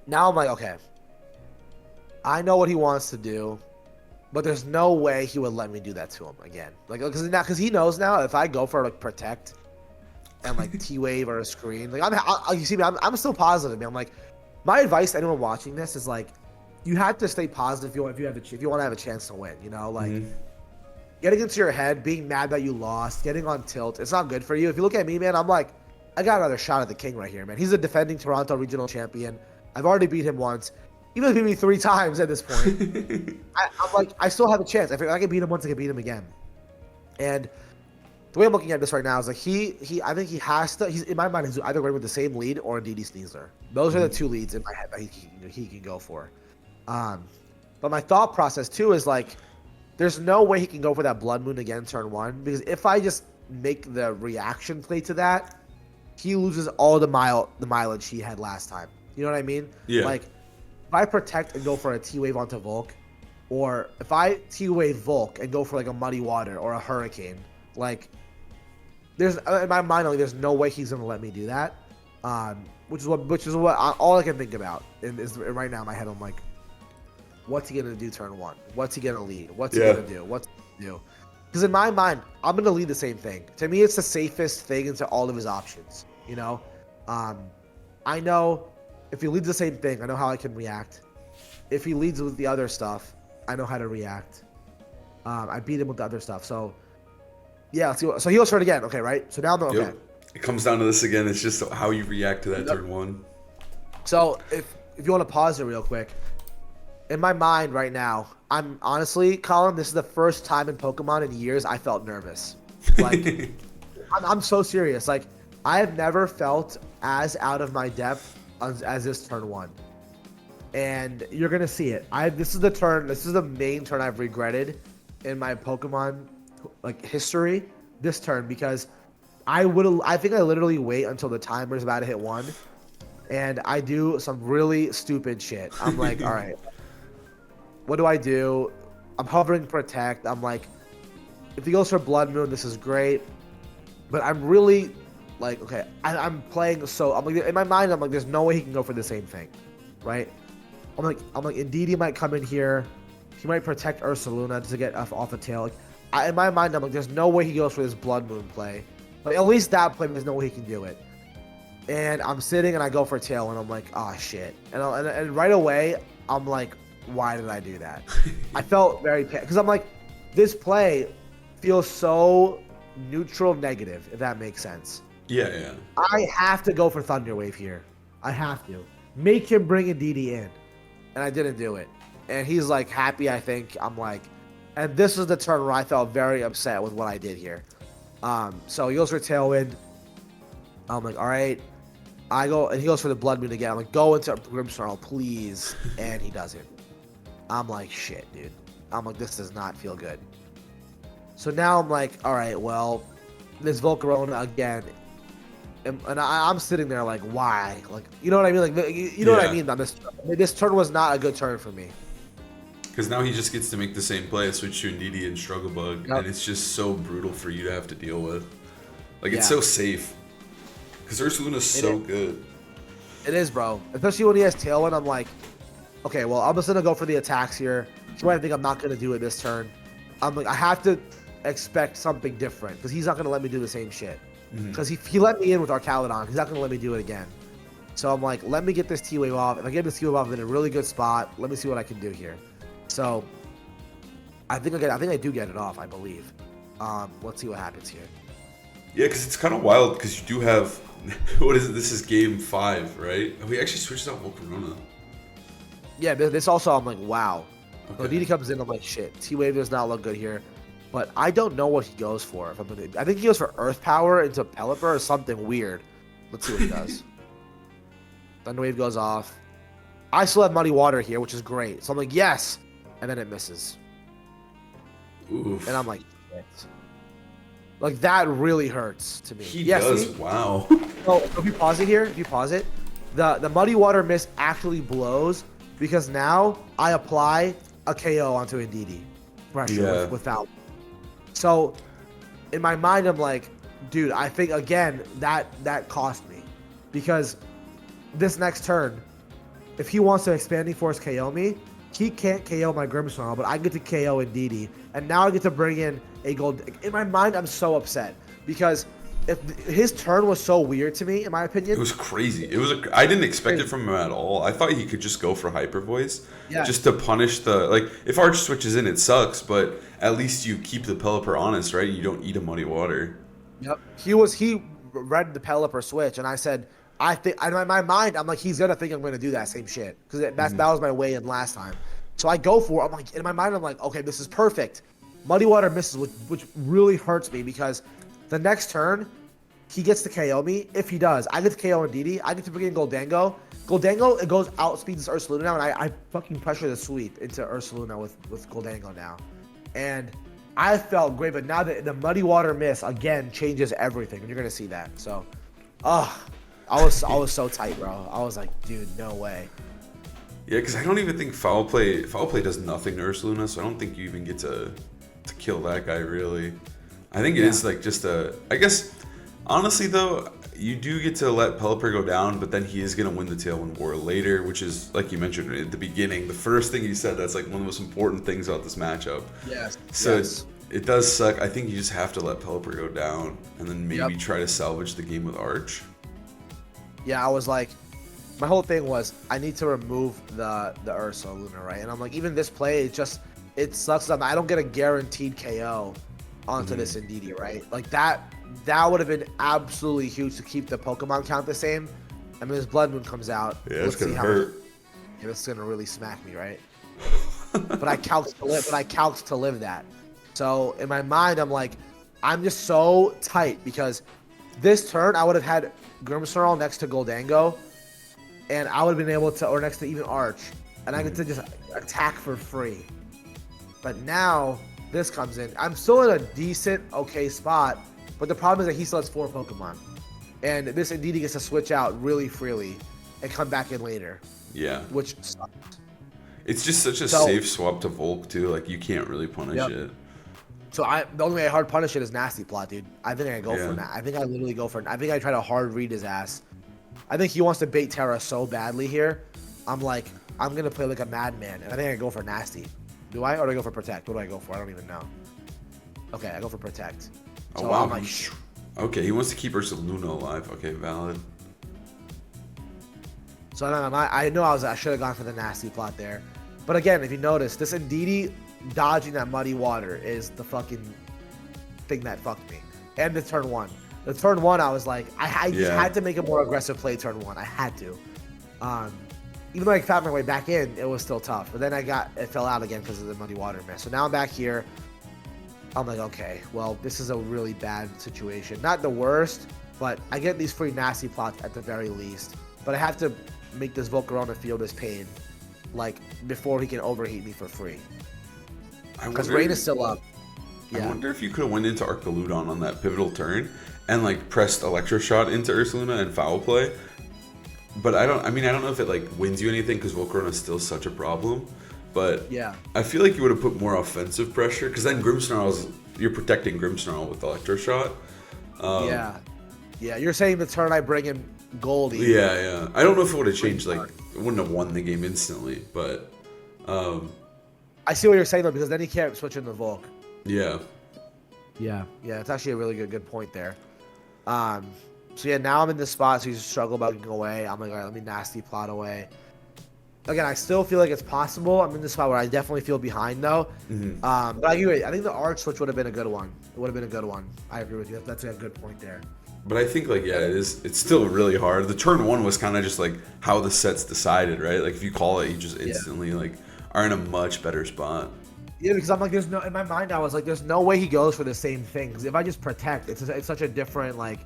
now I'm like, okay, I know what he wants to do, but there's no way he would let me do that to him again. Like, because he knows now if I go for like protect and like T-wave or a screen, like you see me, I'm still positive, man. I'm like, my advice to anyone watching this is like, you have to stay positive if you want to have a chance to win. You know, like. Getting into your head, being mad that you lost, getting on tilt, it's not good for you. If you look at me, man, I'm like, I got another shot at the king right here, man. He's a defending Toronto regional champion. I've already beat him once. Even beat me 3 times at this point. I'm like, I still have a chance. If I can beat him once, I can beat him again. And the way I'm looking at this right now is like, I think he has to, in my mind, he's either going with the same lead or a DD Sneasler. Those are the 2 leads in my head that he can go for. But my thought process too is like, there's no way he can go for that Blood Moon again turn 1, because if I just make the reaction play to that, he loses all the mileage he had last time. You know what I mean? Yeah. Like, if I protect and go for a T-Wave onto Volk, or if I T-Wave Volk and go for like a Muddy Water or a Hurricane, like, there's in my mind, like, there's no way he's gonna let me do that. Which is what all I can think about is right now in my head. I'm like, what's he gonna do turn 1? What's he gonna lead? What's he gonna do? What's he gonna do? Because in my mind, I'm gonna lead the same thing. To me, it's the safest thing into all of his options. You know, I know if he leads the same thing, I know how I can react. If he leads with the other stuff, I know how to react. I beat him with the other stuff. So yeah, let's see. So he goes for it again. Okay, right? So now I'm okay. It comes down to this again. It's just how you react to that turn 1. So if you want to pause it real quick. In my mind right now, I'm honestly, Colin, this is the first time in Pokemon in years I felt nervous. Like, I'm so serious. Like, I have never felt as out of my depth as this turn 1. And you're going to see it. This is the main turn I've regretted in my Pokemon like history, this turn, because I think I literally wait until the timer's about to hit 1, and I do some really stupid shit. I'm like, all right. What do I do? I'm hovering protect. I'm like, if he goes for Blood Moon, this is great. But I'm really like, okay, I'm playing so, I'm like, in my mind, I'm like, there's no way he can go for the same thing, right? I'm like, Indeedee might come in here. He might protect Ursaluna to get off a tail. Like, in my mind, I'm like, there's no way he goes for this Blood Moon play. Like, at least that play, there's no way he can do it. And I'm sitting and I go for a tail and I'm like, oh shit. And right away, I'm like, why did I do that? I felt very pissed because I'm like, this play feels so neutral negative, if that makes sense. Yeah. I have to go for Thunder Wave here. I have to make him bring Indeedee in, and I didn't do it. And he's like happy, I think. I'm like, and this is the turn where I felt very upset with what I did here. So he goes for Tailwind. I'm like, all right. I go, and he goes for the Blood Moon again. I'm like, go into Grimmsnarl, please. And he doesn't. I'm like, shit, dude. I'm like, this does not feel good. So now I'm like, all right, well, this Volcarona again. And I'm sitting there like, why? Like, you know what I mean? Like, you know what I mean? On this turn was not a good turn for me. Because now he just gets to make the same play, switch to Indeedee and Struggle Bug, and it's just so brutal for you to have to deal with. Like, it's so safe. Because Ursaluna's so good. It is, bro. Especially when he has Tailwind, I'm like, okay, well, I'm just going to go for the attacks here. He might think I'm not going to do it this turn. I'm like, I have to expect something different because he's not going to let me do the same shit. because he let me in with Arcaludon. He's not gonna let me do it again. So I'm like, let me get this T-Wave off. If I get this T-Wave off, I'm in a really good spot. Let me see what I can do here. So I think I do get it off. I believe. Let's see what happens here. Yeah, because it's kind of wild because you do have what is it? This is game 5, right? Oh, we actually switched out Volcarona. Yeah, this also I'm like, wow. Okay. So Didi comes in, I'm like, shit. T-Wave does not look good here. But I don't know what he goes for. I think he goes for Earth Power into Pelipper or something weird. Let's see what he does. Thunder Wave goes off. I still have Muddy Water here, which is great. So I'm like, yes. And then it misses. Oof. And I'm like, shit. Like, that really hurts to me. He does, see? wow. So if you pause it here, the Muddy Water miss actually blows because now I apply a KO onto Indeedee. Pressure without. So in my mind, I'm like, dude, I think, again, that cost me. Because this next turn, if he wants to Expanding Force KO me, he can't KO my Grimmsnarl, but I get to KO Indeedee. And now I get to bring in a gold. In my mind, I'm so upset because if his turn was so weird to me, in my opinion. It was crazy. I didn't expect it from him at all. I thought he could just go for Hyper Voice, just to punish the, like, if Arch switches in, it sucks, but at least you keep the Pelipper honest, right? You don't eat a Muddy Water. Yep. He read the Pelipper switch, and I said, I think, in my mind, I'm like, he's gonna think I'm gonna do that same shit because that was my way in last time. So I go for it. I'm like, in my mind, I'm like, okay, this is perfect. Muddy Water misses, which really hurts me because the next turn, he gets to KO me. If he does, I get to KO Indeedee. I get to bring in Goldango. Goldango, it goes outspeeds Ursaluna now, and I fucking pressure the sweep into Ursaluna with Goldango now. And I felt great, but now the Muddy Water miss, again, changes everything. And you're going to see that. So, I was so tight, bro. I was like, dude, no way. Yeah, because I don't even think Foul Play does nothing to Ursaluna, so I don't think you even get to kill that guy, really. I think it is like just I guess, honestly, though, you do get to let Pelipper go down, but then he is going to win the Tailwind War later, which is, like you mentioned at the beginning, the first thing you said, that's like one of the most important things about this matchup. Yes. So it does suck. I think you just have to let Pelipper go down and then maybe try to salvage the game with Arch. Yeah, I was like, my whole thing was I need to remove the Ursaluna, right? And I'm like, even this play, it sucks that I don't get a guaranteed KO onto this Indeedee, right? Like that would have been absolutely huge to keep the Pokemon count the same. I mean, this Blood Moon comes out. Yeah, it's gonna hurt. It's gonna really smack me, right? but I calced to live that. So in my mind, I'm like, I'm just so tight because this turn I would have had Grimmsnarl next to Goldango, and I would have been able to, or next to even Arch, and I get to just attack for free. But now this comes in. I'm still in a decent, okay spot, but the problem is that he still has 4 Pokemon. And this Indeedee gets to switch out really freely and come back in later. Yeah. Which sucks. It's just such a safe swap to Volk, too. Like, you can't really punish it. So the only way I hard punish it is Nasty Plot, dude. I think I go for that. I think I literally go for it. I think I try to hard read his ass. I think he wants to bait Terra so badly here. I'm like, I'm going to play like a madman. And I think I go for Nasty. Do I? Or do I go for Protect? What do I go for? I don't even know. Okay, I go for Protect. So wow. I'm like, okay, he wants to keep Ursaluna alive. Okay, valid. So I know I should have gone for the Nasty Plot there. But again, if you notice, this Indeedee dodging that Muddy Water is the fucking thing that fucked me. And the turn 1. The turn 1, I was like, I just had to make a more aggressive play turn 1. I had to. Even though I found my way back in, it was still tough. But then it fell out again because of the Muddy Water miss. So now I'm back here. I'm like, okay, well, this is a really bad situation. Not the worst, but I get these free Nasty Plots at the very least. But I have to make this Volcarona feel this pain, like, before he can overheat me for free. Because Rain is still up. I wonder if you could have went into Arcaludon on that pivotal turn and, like, pressed Electroshot into Ursaluna and Foul Play. But I don't know if it, like, wins you anything because Volcarona is still such a problem. But I feel like you would have put more offensive pressure because then you're protecting Grimmsnarl with Electroshot. You're saying the turn I bring in Goldie. Yeah. I don't know if it would have changed, like, it wouldn't have won the game instantly, but I see what you're saying though, because then he can't switch into Volk. Yeah, it's actually a really good point there. So yeah, now I'm in this spot, so he's struggle about getting away. I'm like, all right, let me nasty plot away. Again, I still feel like it's possible. I'm in this spot where I definitely feel behind though. But I agree. I think the arch switch would have been a good one. It would have been a good one. I agree with you. That's a good point there. But I think like it is. It's still really hard. The turn one was kind of just like how the set's decided, right? Like if you call it, you just instantly like are in a much better spot. Yeah, because I'm like, there's no in my mind. I was like, there's no way he goes for the same thing. Because if I just protect, it's such a different like.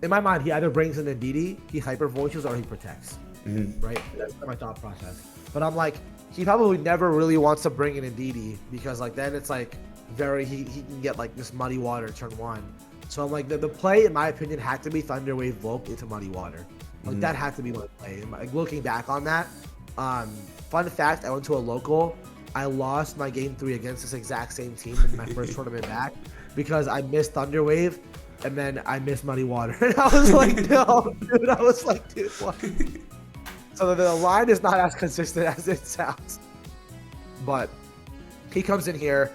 In my mind, he either brings in Ndidi, he hyper voices, or he protects. Right? That's my thought process. But I'm like, he probably never really wants to bring in Ndidi because like then it's like he can get like this muddy water turn one. So I'm like the play in my opinion had to be Thunderwave Volk into muddy water. Like that had to be my play. Like looking back on that, fun fact, I went to a local. I lost my game 3 against this exact same team in my first tournament back because I missed Thunderwave and then I missed muddy water. And I was like, no, dude. I was like, dude, what? So the line is not as consistent as it sounds. But he comes in here,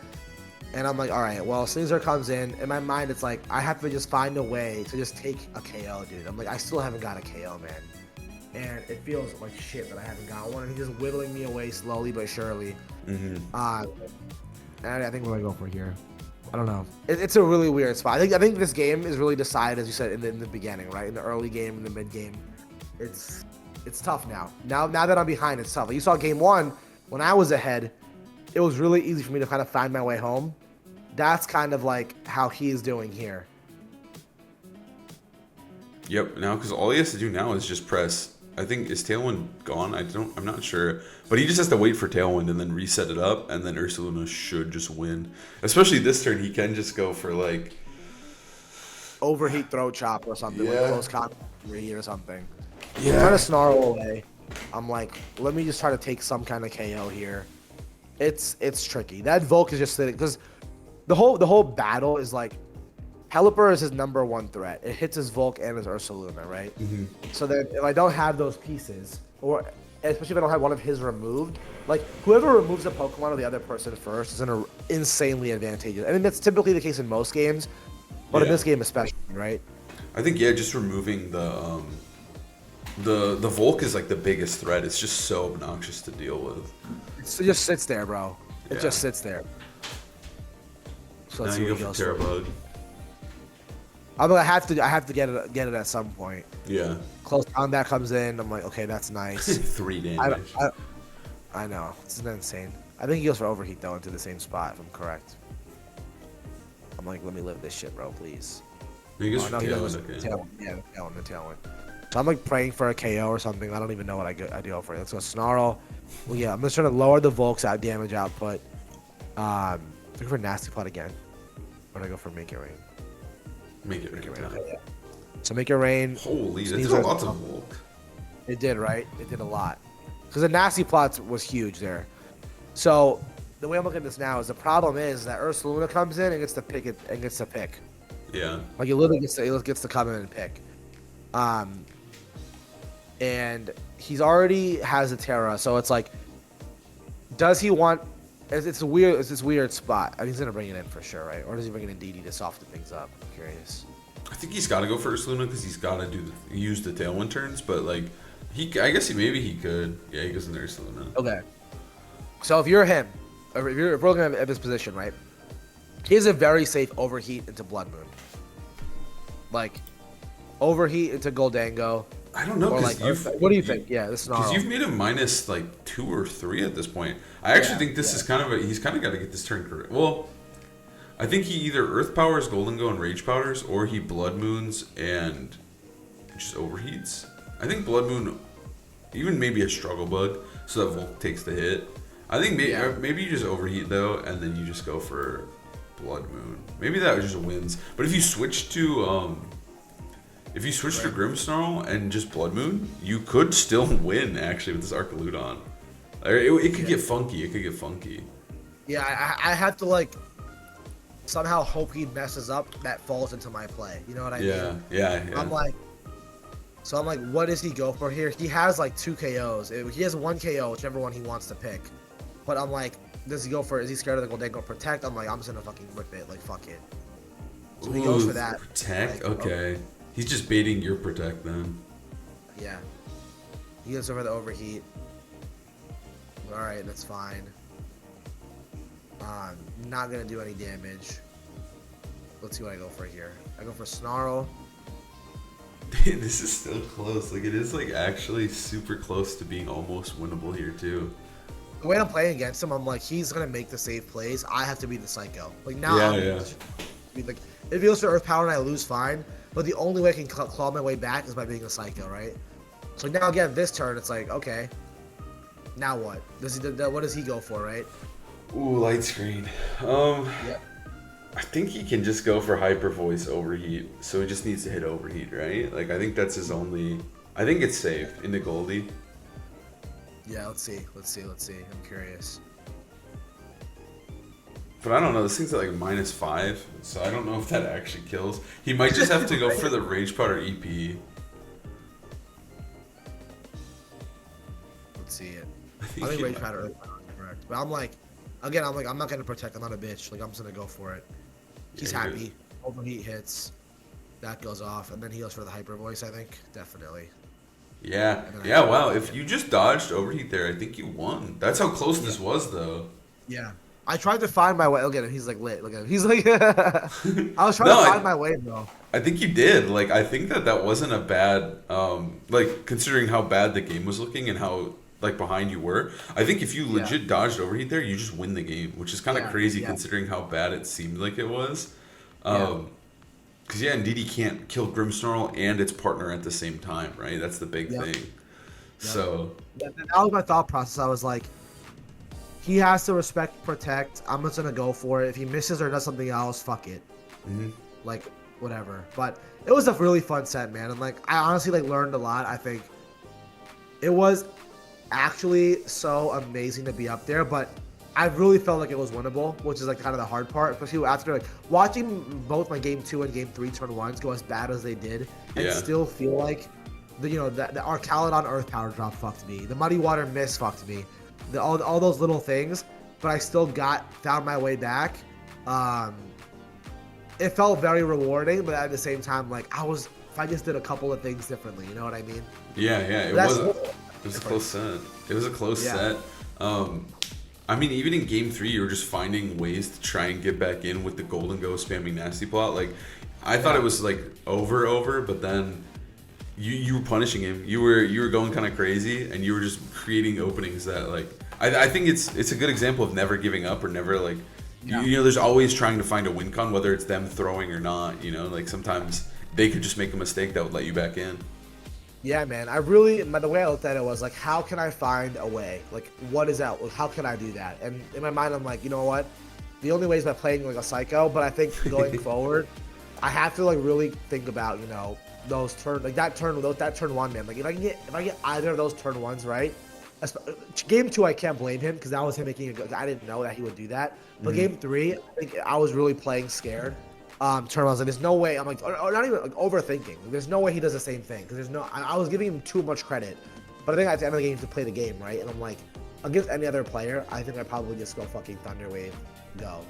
and I'm like, all right, well, Caesar comes in. In my mind, it's like, I have to just find a way to just take a KO, dude. I'm like, I still haven't got a KO, man. And it feels like shit that I haven't got one. And he's just whittling me away slowly but surely. And I think we're going to go for here. I don't know. It's a really weird spot. I think this game is really decided, as you said, in the beginning, right? In the early game, in the mid game. It's tough now. Now that I'm behind, it's tough. Like you saw game 1, when I was ahead, it was really easy for me to kind of find my way home. That's kind of like how he is doing here. Yep. Now, because all he has to do now is just press. I think is Tailwind gone? I'm not sure. But he just has to wait for Tailwind and then reset it up, and then Ursaluna should just win. Especially this turn, he can just go for like overheat throat chop or something with close contact or something. Yeah. Trying to snarl away. I'm like, let me just try to take some kind of KO here. It's tricky. That Volk is just sitting because the whole battle is like Pelipper is his number 1 threat. It hits his Volk and his Ursaluna, right? So then if I don't have those pieces, or especially if I don't have one of his removed, like whoever removes a Pokemon of the other person first is insanely advantageous. I mean that's typically the case in most games, but in this game especially, right? I think just removing the Volk is like the biggest threat. It's just so obnoxious to deal with. It just sits there, bro. It just sits there. So let's now see you go for Terabug. I have to get it at some point. Yeah. Close combat comes in. I'm like, okay, that's nice. 3 damage. I know. This is insane. I think he goes for overheat though into the same spot if I'm correct. I'm like, let me live this shit, bro, please. He goes for Tailwind. Yeah, the Tailwind. So I'm like praying for a KO or something. I don't even know what I do for it. Let's go Snarl. Well, yeah, I'm just trying to lower the Volk's damage output. Looking for Nasty Plot again. Or do I go for Make It Rain? Make it rain. Okay, yeah. So Make It Rain. Holy, that did a lot of Volk. It did, right? It did a lot. Because the Nasty Plot was huge there. So the way I'm looking at this now is the problem is that Ursaluna comes in and gets to pick it and gets to pick. Yeah. Like it literally gets to come in and pick. And he's already has a Terra, so it's like, does he want? It's this weird spot. I think he's gonna bring it in for sure, right? Or does he bring it in DD to soften things up? I'm curious. I think he's got to go for Ursaluna because he's got to use the Tailwind turns, but like I guess maybe he could. Yeah, he goes in there Ursaluna. Okay. So if you're him, if we're looking at this position, right? He's a very safe overheat into Blood Moon. Like overheat into Goldango. I don't know. Like, what do you think? Yeah, this is because you've made him minus like 2 or 3 at this point. I actually think this is kind of he's kind of got to get this turn correct. Well, I think he either Earth Powers Goldango and Rage Powders, or he Blood Moons and just overheats. I think Blood Moon, even maybe a Struggle Bug, so that Volk takes the hit. I think maybe you just overheat though, and then you just go for Blood Moon. Maybe that just wins. But if you switch to Grimmsnarl and just Blood Moon, you could still win actually with this Archaludon. It could get funky. It could get funky. Yeah, I have to like somehow hope he messes up that falls into my play. You know what I mean? Yeah. I'm like, what does he go for here? He has like 2 KOs. He has 1 KO, whichever one he wants to pick. But I'm like, is he scared of the Goldango Protect? I'm like, I'm just gonna fucking rip it. Like, fuck it. So he goes for that. Protect? Like, Okay. He's just baiting your protect then. Yeah. He goes over the overheat. Alright, that's fine. Not gonna do any damage. Let's see what I go for here. I go for Snarl. This is still close. Like, it is, like, actually super close to being almost winnable here, too. The way I'm playing against him, I'm like, he's gonna make the safe plays. I have to be the psycho. Like, now like, if he goes for Earth Power and I lose, fine. But the only way I can claw my way back is by being a psycho, right? So now again, this turn, it's like, okay. Now what? What does he go for, right? Ooh, light screen. Yep. I think he can just go for hyper voice overheat. So he just needs to hit overheat, right? Like, I think that's his only. I think it's safe into Goldie. Yeah, let's see. I'm curious. But I don't know. This thing's at like -5, so I don't know if that actually kills. He might just have to go for the Rage Powder EP. Let's see it. I think Rage Powder is correct. But I'm like, again, I'm not gonna protect. I'm not a bitch. Like, I'm just gonna go for it. He's happy. Overheat hits. That goes off, and then he goes for the hyper voice. I think definitely. Yeah. Yeah. Wow. If you just dodged overheat there, I think you won. That's how close this was, though. Yeah. I tried to find my way. Look at him. He's like lit. Look at him. He's like. I was trying to find my way, bro. I think you did. Like, I think that wasn't a bad. Like, considering how bad the game was looking and how like behind you were. I think if you legit dodged overheat there, you just win the game, which is kind of crazy considering how bad it seemed like it was. Because indeed, he can't kill Grimmsnarl and its partner at the same time, right? That's the big thing. So that was my thought process. I was like, he has to respect, protect. I'm just gonna go for it. If he misses or does something else, fuck it. Like, whatever. But it was a really fun set, man. And like, I honestly like learned a lot. I think it was actually so amazing to be up there, but I really felt like it was winnable, which is like kind of the hard part, especially after like watching both my game 2 and game 3 turn 1s go as bad as they did, and still feel like the our Caledon Earth Power drop fucked me, the Muddy Water Mist fucked me, all those little things, but I still found my way back. It felt very rewarding, but at the same time, like if I just did a couple of things differently, you know what I mean? Yeah, it was a close set. It was a close set. I mean, even in game 3, you were just finding ways to try and get back in with the Golden Go spamming Nasty Plot. Like, I thought it was like over, but then you were punishing him. You were going kind of crazy, and you were just creating openings that like I think it's a good example of never giving up or never like you know, there's always trying to find a win con, whether it's them throwing or not. You know, like sometimes they could just make a mistake that would let you back in. Yeah, man. The way I looked at it was like, how can I find a way? Like, what is that? How can I do that? And in my mind, I'm like, you know what? The only way is by playing like a psycho. But I think going forward, I have to like really think about those that turn 1, man. Like if I get either of those turn 1s right, game 2 I can't blame him because that was him making I didn't know that he would do that. But game 3, I think I was really playing scared. Turn I was like, there's no way. I'm like, or not even like overthinking. There's no way he does the same thing because I was giving him too much credit, but I think at the end of the game to play the game right, and I'm like, against any other player, I think I'd probably just go fucking Thunder Wave, go.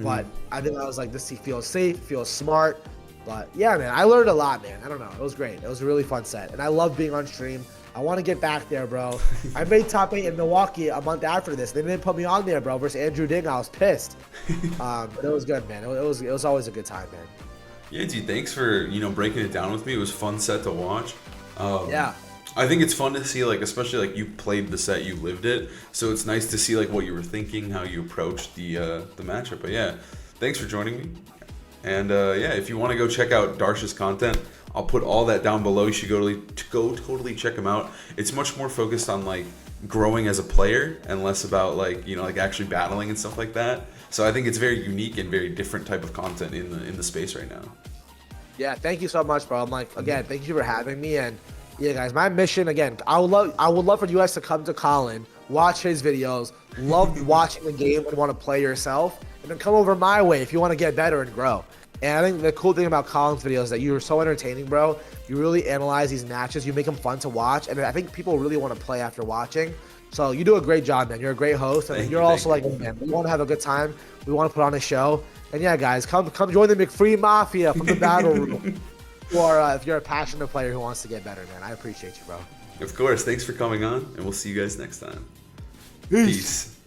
But I think I was like, this feels safe, feels smart. But yeah, man, I learned a lot, man. I don't know, it was great. It was a really fun set, and I love being on stream. I want to get back there, bro. I made top 8 in Milwaukee a month after this. They didn't put me on there, bro, versus Andrew Ding. I was pissed. But it was good, man. It was always a good time, man. Yeah, dude, thanks for, breaking it down with me. It was a fun set to watch. Yeah. I think it's fun to see, like, especially, like, you played the set, you lived it. So it's nice to see, like, what you were thinking, how you approached the matchup. But, yeah, thanks for joining me. And, if you want to go check out Darsh's content, I'll put all that down below. You should go totally check him out. It's much more focused on like growing as a player and less about like like actually battling and stuff like that. So I think it's very unique and very different type of content in the space right now. Yeah, thank you so much, bro. I'm like, again, thank you for having me. And yeah, guys, my mission again, I would love for you guys to come to Colin, watch his videos, love watching the game and want to play yourself, and then come over my way if you want to get better and grow. And I think the cool thing about Colin's videos is that you're so entertaining, bro. You really analyze these matches. You make them fun to watch. And I think people really want to play after watching. So you do a great job, man. You're a great host, and you're also like, man, we want to have a good time. We want to put on a show, and yeah, guys, come join the McFree Mafia from the battle room. Or if you're a passionate player who wants to get better, man, I appreciate you, bro. Of course. Thanks for coming on, and we'll see you guys next time. Peace. Peace.